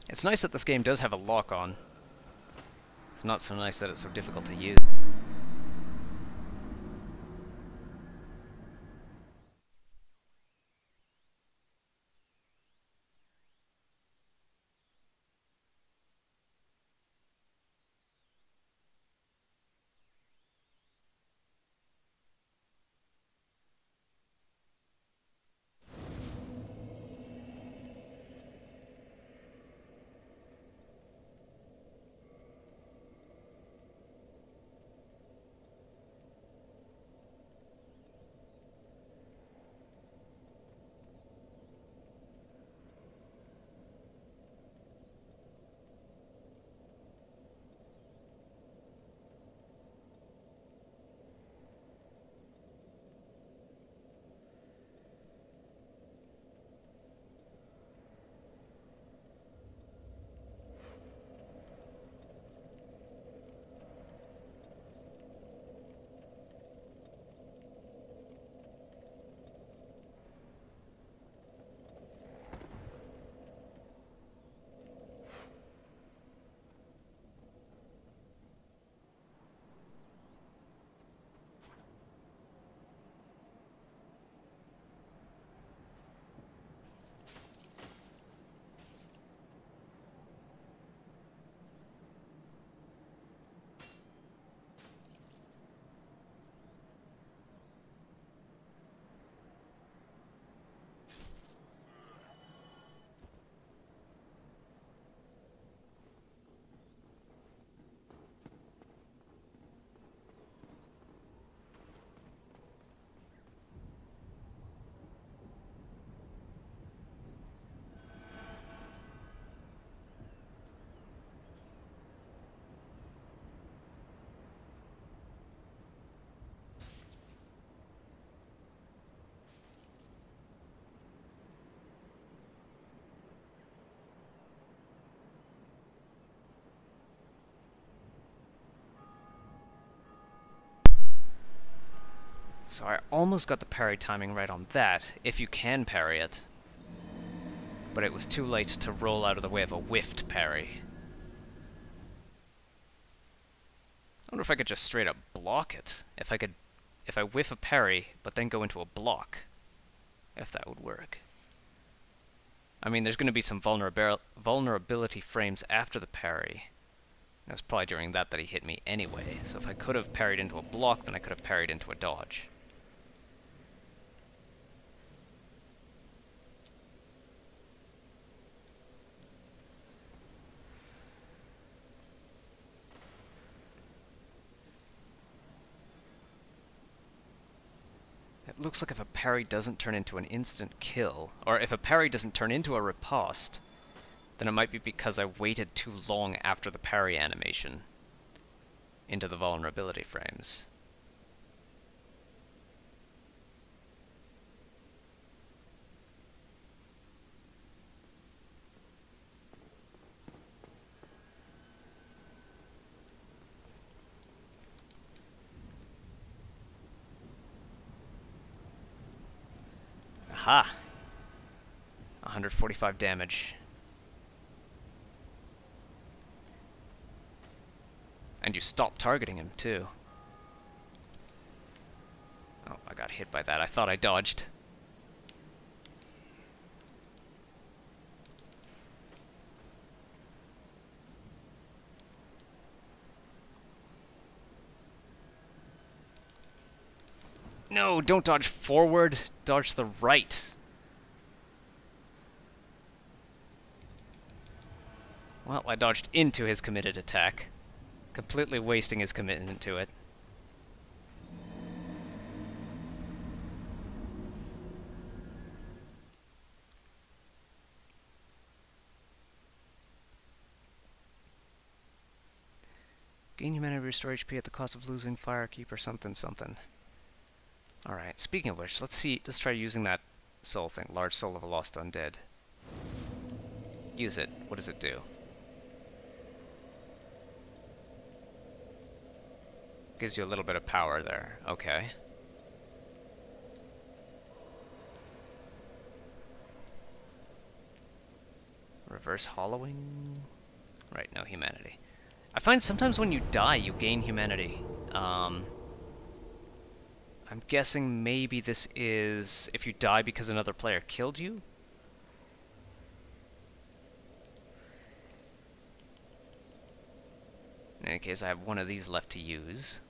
It's nice that this game does have a lock-on. It's not so nice that it's so difficult to use. So I almost got the parry timing right on that, if you can parry it. But it was too late to roll out of the way of a whiffed parry. I wonder if I could just straight up block it. If I whiff a parry, but then go into a block. If that would work. I mean, there's going to be some vulnerability frames after the parry. It was probably during that he hit me anyway, so if I could have parried into a block, then I could have parried into a dodge. It looks like if a parry doesn't turn into an instant kill, or if a parry doesn't turn into a riposte, then it might be because I waited too long after the parry animation into the vulnerability frames. Aha! 145 damage. And you stop targeting him, too. Oh, I got hit by that. I thought I dodged. No, don't dodge forward. Dodge to the right. Well, I dodged into his committed attack, completely wasting his commitment to it. Gain humanity, restore HP at the cost of losing Firekeep or something something. Alright, speaking of which, let's try using that soul thing, Large Soul of a Lost Undead. Use it. What does it do? Gives you a little bit of power there. Okay. Reverse hollowing? Right, no humanity. I find sometimes when you die, you gain humanity. I'm guessing maybe this is if you die because another player killed you? In any case, I have one of these left to use.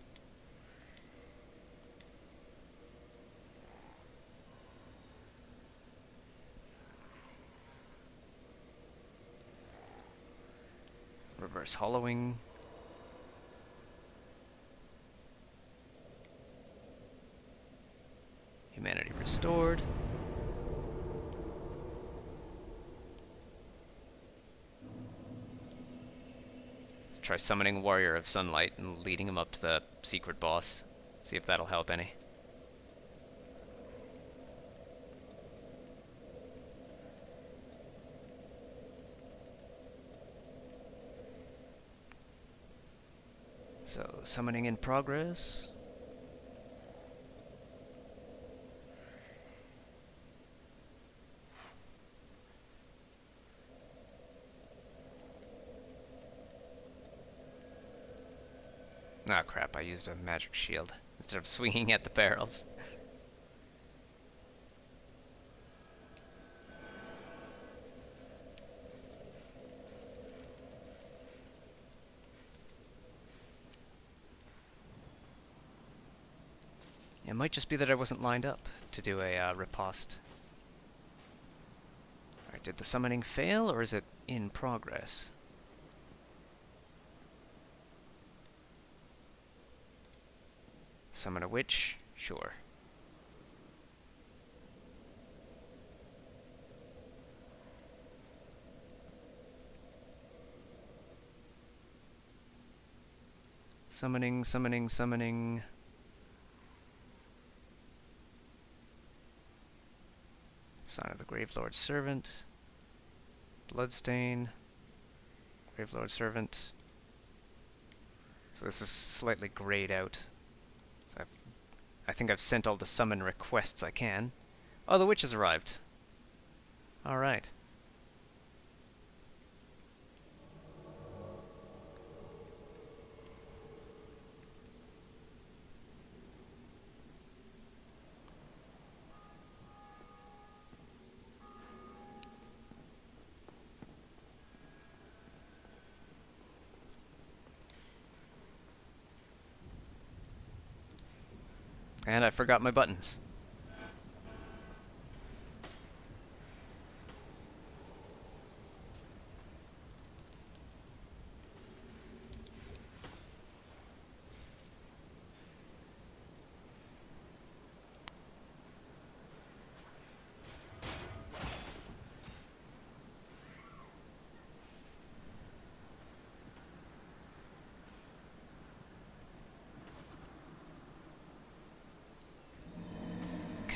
Reverse hollowing. Humanity restored. Let's try summoning Warrior of Sunlight and leading him up to the secret boss. See if that'll help any. So, summoning in progress. Ah, crap, I used a magic shield instead of swinging at the barrels. It might just be that I wasn't lined up to do a riposte. Alright, did the summoning fail, or is it in progress? Summon a witch? Sure. Summoning, summoning, summoning. Sign of the Gravelord's Servant. Bloodstain. Gravelord's Servant. So this is slightly grayed out. So I think I've sent all the summon requests I can. Oh, the witch has arrived. Alright. And I forgot my buttons.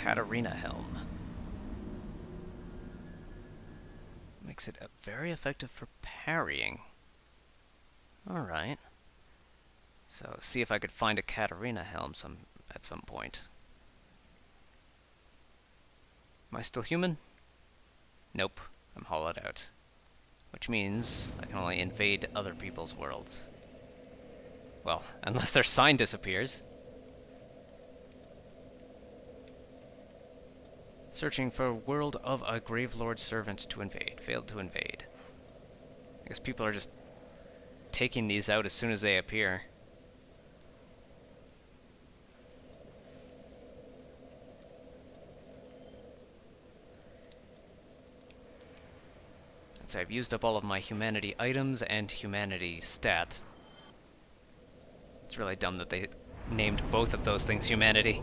Katarina Helm. Makes it very effective for parrying. Alright. So, see if I could find a Katarina Helm at some point. Am I still human? Nope. I'm hollowed out. Which means I can only invade other people's worlds. Well, unless their sign disappears. Searching for world of a Gravelord servant to invade. Failed to invade. I guess people are just taking these out as soon as they appear. So I've used up all of my humanity items and humanity stat. It's really dumb that they named both of those things humanity.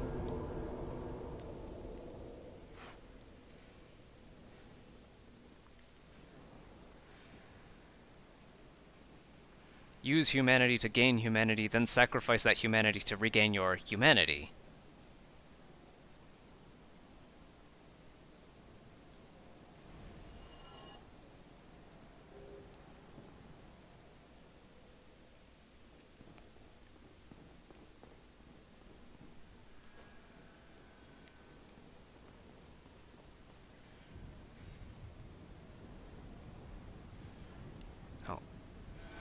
Use humanity to gain humanity, then sacrifice that humanity to regain your humanity. Oh.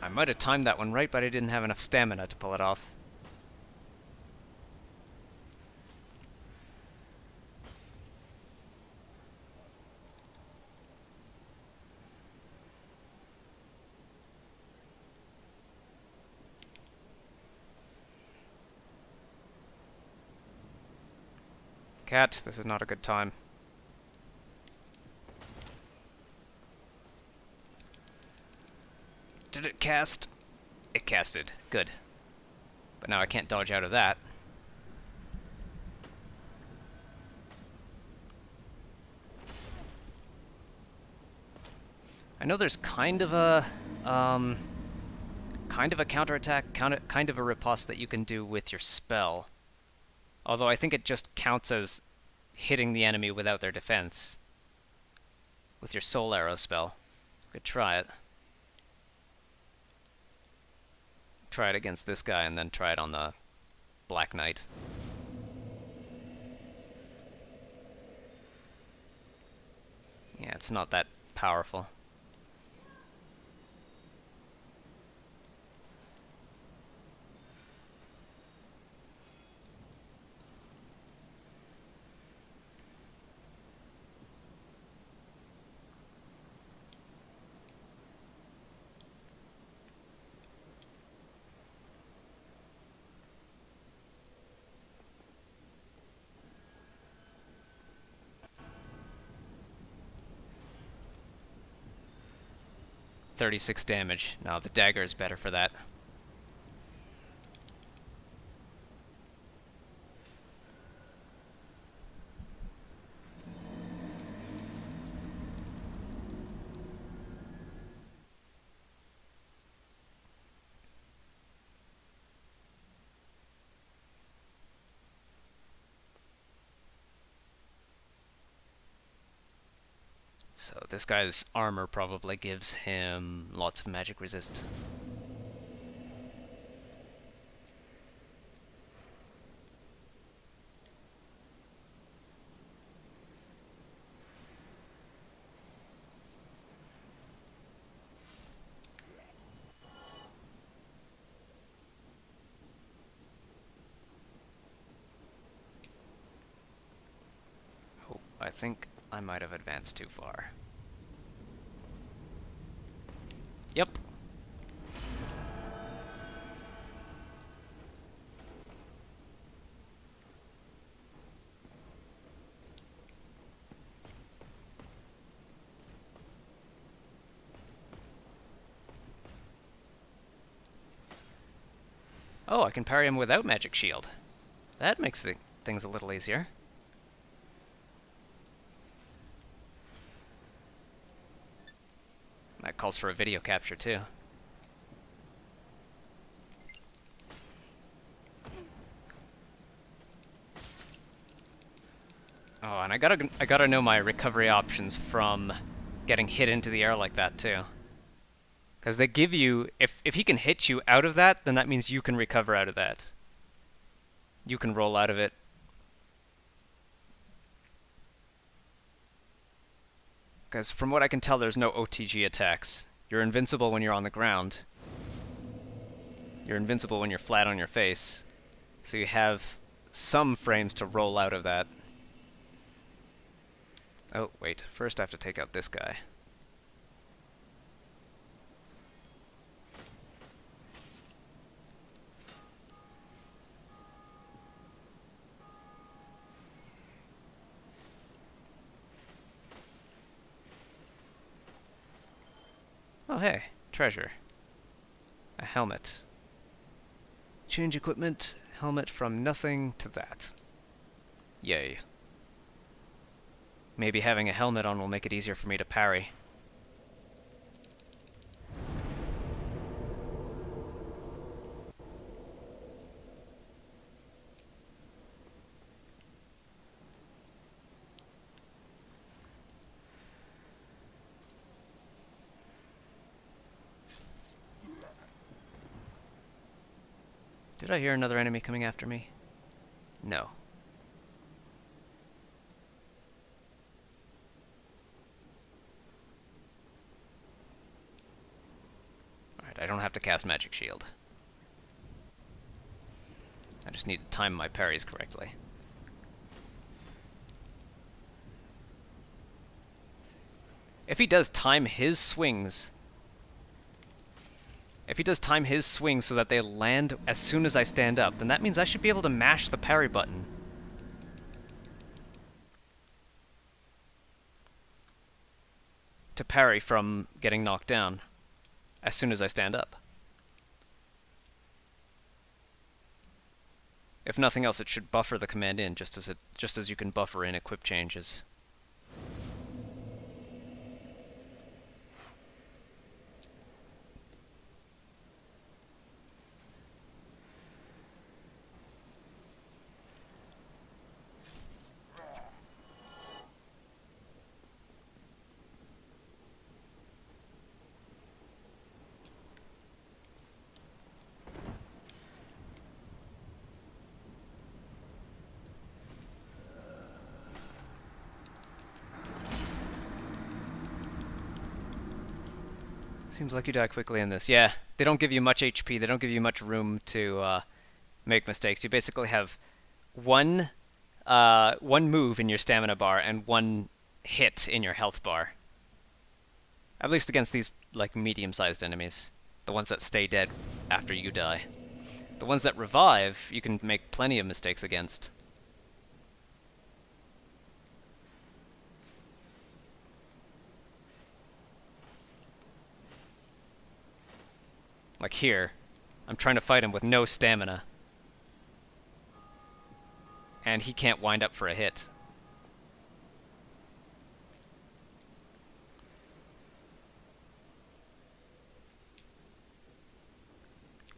I might have timed that one right, but I didn't have enough stamina to pull it off. Cat, this is not a good time. Did it cast? It casted. Good. But now I can't dodge out of that. I know there's kind of a counterattack, kind of a riposte that you can do with your spell. Although I think it just counts as hitting the enemy without their defense. With your soul arrow spell. You could try it. Try it against this guy and then try it on the Black Knight. Yeah, it's not that powerful. .36 damage. No, the dagger is better for that. So this guy's armor probably gives him lots of magic resist. think I might have advanced too far. Yep. Oh, I can parry him without magic shield. That makes things a little easier. That calls for a video capture too. Oh, and I gotta know my recovery options from getting hit into the air like that too. Because they give you, if he can hit you out of that, then that means you can recover out of that. You can roll out of it. Because from what I can tell, there's no OTG attacks. You're invincible when you're on the ground. You're invincible when you're flat on your face. So you have some frames to roll out of that. Oh, wait. First I have to take out this guy. Oh, hey. Treasure. A helmet. Change equipment. Helmet from nothing to that. Yay. Maybe having a helmet on will make it easier for me to parry. Did I hear another enemy coming after me? No. Alright, I don't have to cast Magic Shield. I just need to time my parries correctly. If he does time his swings... If he does time his swings so that they land as soon as I stand up, then that means I should be able to mash the parry button. To parry from getting knocked down as soon as I stand up. If nothing else, it should buffer the command in, just as you can buffer in equip changes. Seems like you die quickly in this. Yeah, they don't give you much HP. They don't give you much room to make mistakes. You basically have one move in your stamina bar and one hit in your health bar. At least against these like medium-sized enemies, the ones that stay dead after you die. The ones that revive, you can make plenty of mistakes against. Like here, I'm trying to fight him with no stamina. And he can't wind up for a hit.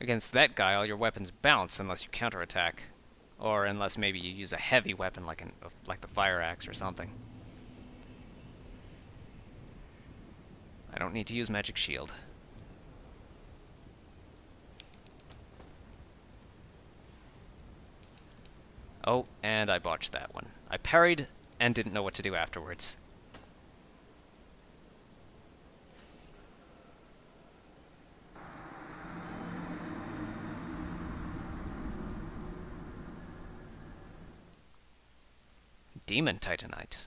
Against that guy, all your weapons bounce unless you counterattack. Or unless maybe you use a heavy weapon like the fire axe or something. I don't need to use magic shield. Oh, and I botched that one. I parried and didn't know what to do afterwards. Demon Titanite.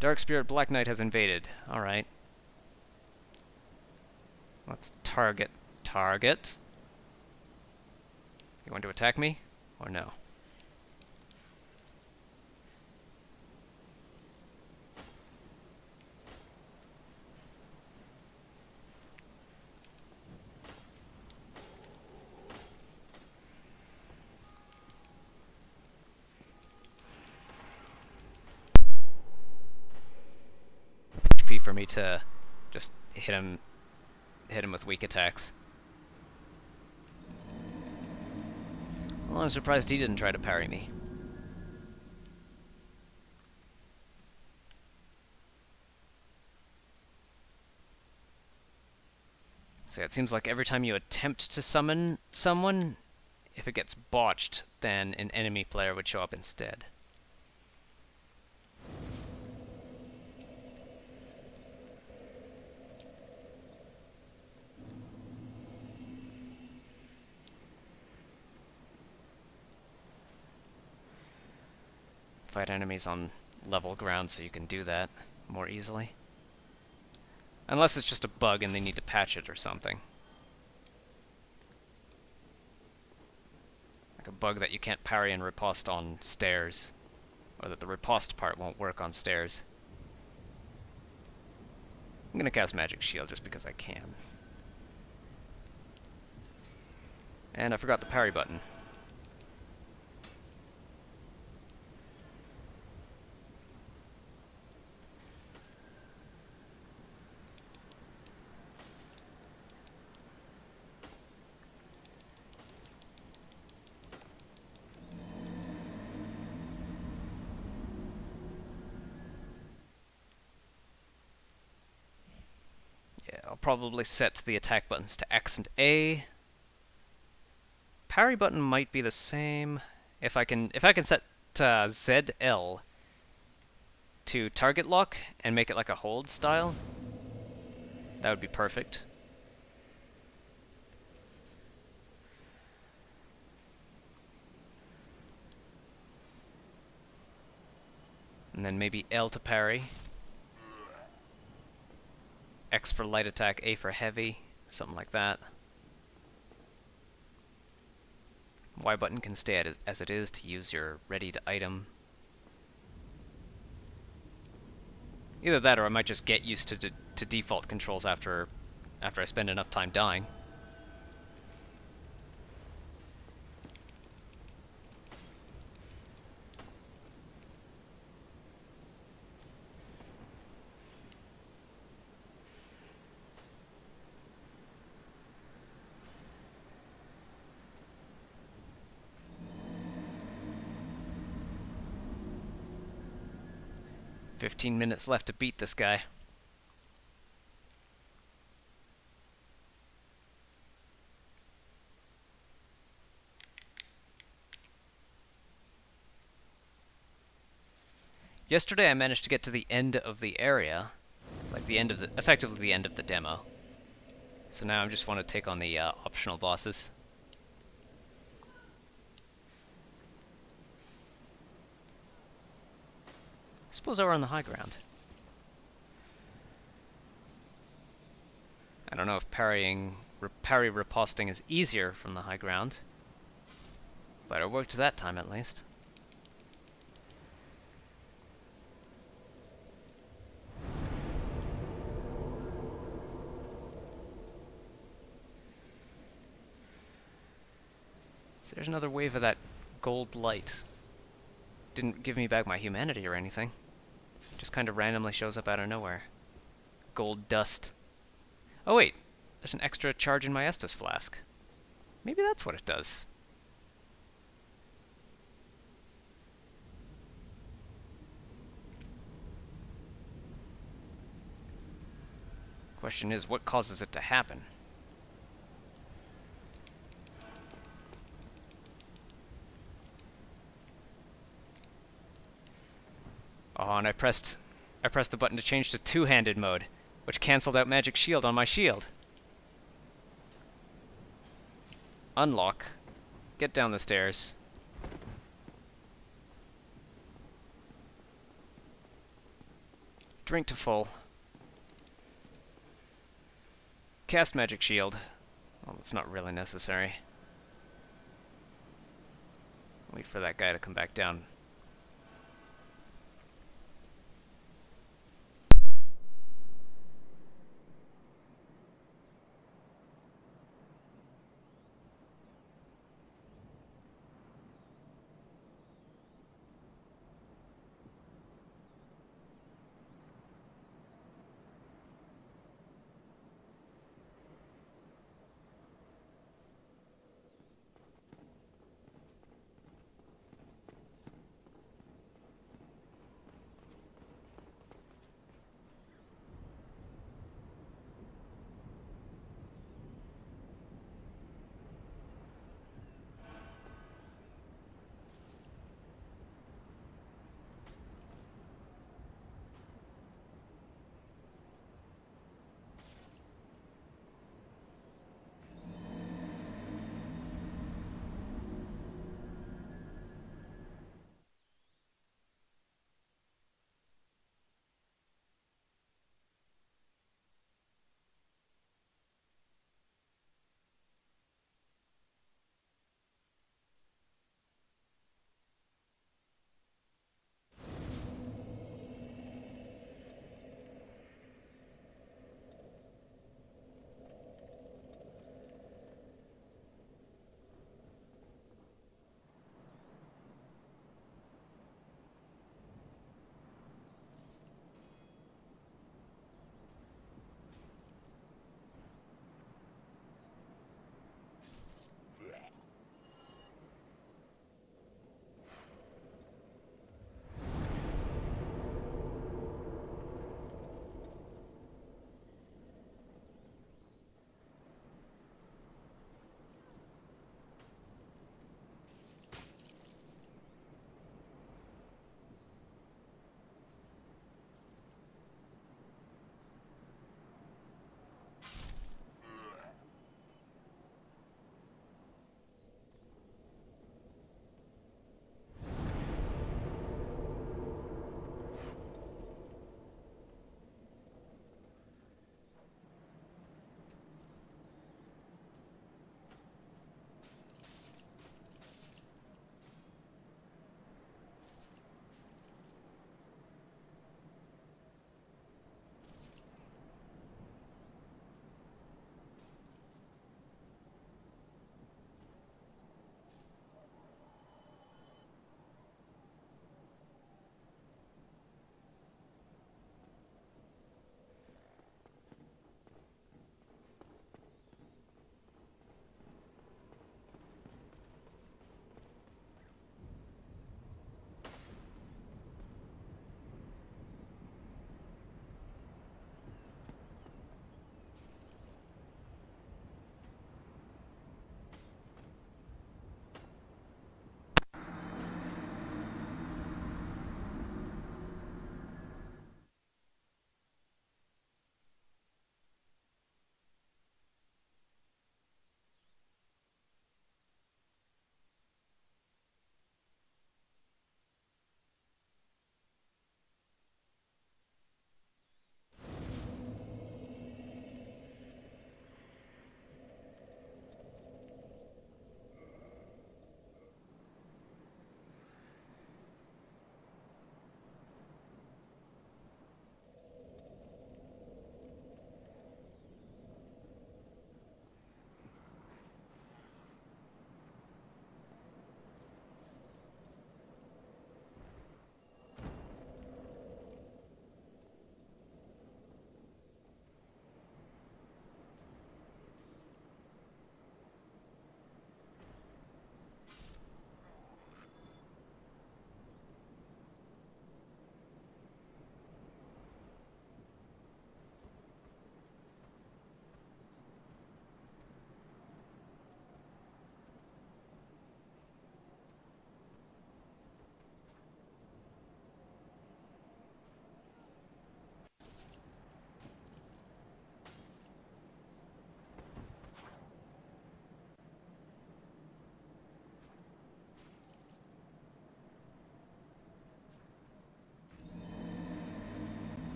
Dark Spirit Black Knight has invaded. Alright. Let's target. Target. You want to attack me? Or no? HP for me to just hit him with weak attacks. Well, I'm surprised he didn't try to parry me. So yeah, it seems like every time you attempt to summon someone, if it gets botched, then an enemy player would show up instead. Fight enemies on level ground so you can do that more easily. Unless it's just a bug and they need to patch it or something. Like a bug that you can't parry and riposte on stairs. Or that the riposte part won't work on stairs. I'm gonna cast Magic Shield just because I can. And I forgot the parry button. I'll probably set the attack buttons to X and A. Parry button might be the same. If I can set ZL to target lock and make it like a hold style, that would be perfect. And then maybe L to parry. X for light attack, A for heavy, something like that. Y button can stay as it is to use your ready to item. Either that or I might just get used to default controls after I spend enough time dying. "15 minutes left to beat this guy." Yesterday I managed to get to the end of the area, like effectively the end of the demo. So now I just want to take on the optional bosses. Suppose I were on the high ground. I don't know if parry riposting is easier from the high ground, but it worked that time at least. So there's another wave of that gold light. Didn't give me back my humanity or anything. Just kind of randomly shows up out of nowhere. Gold dust. Oh wait, there's an extra charge in my Estus flask. Maybe that's what it does. Question is, what causes it to happen? Oh, and I pressed the button to change to two-handed mode, which cancelled out Magic Shield on my shield. Unlock. Get down the stairs. Drink to full. Cast magic shield. Well, that's not really necessary. Wait for that guy to come back down.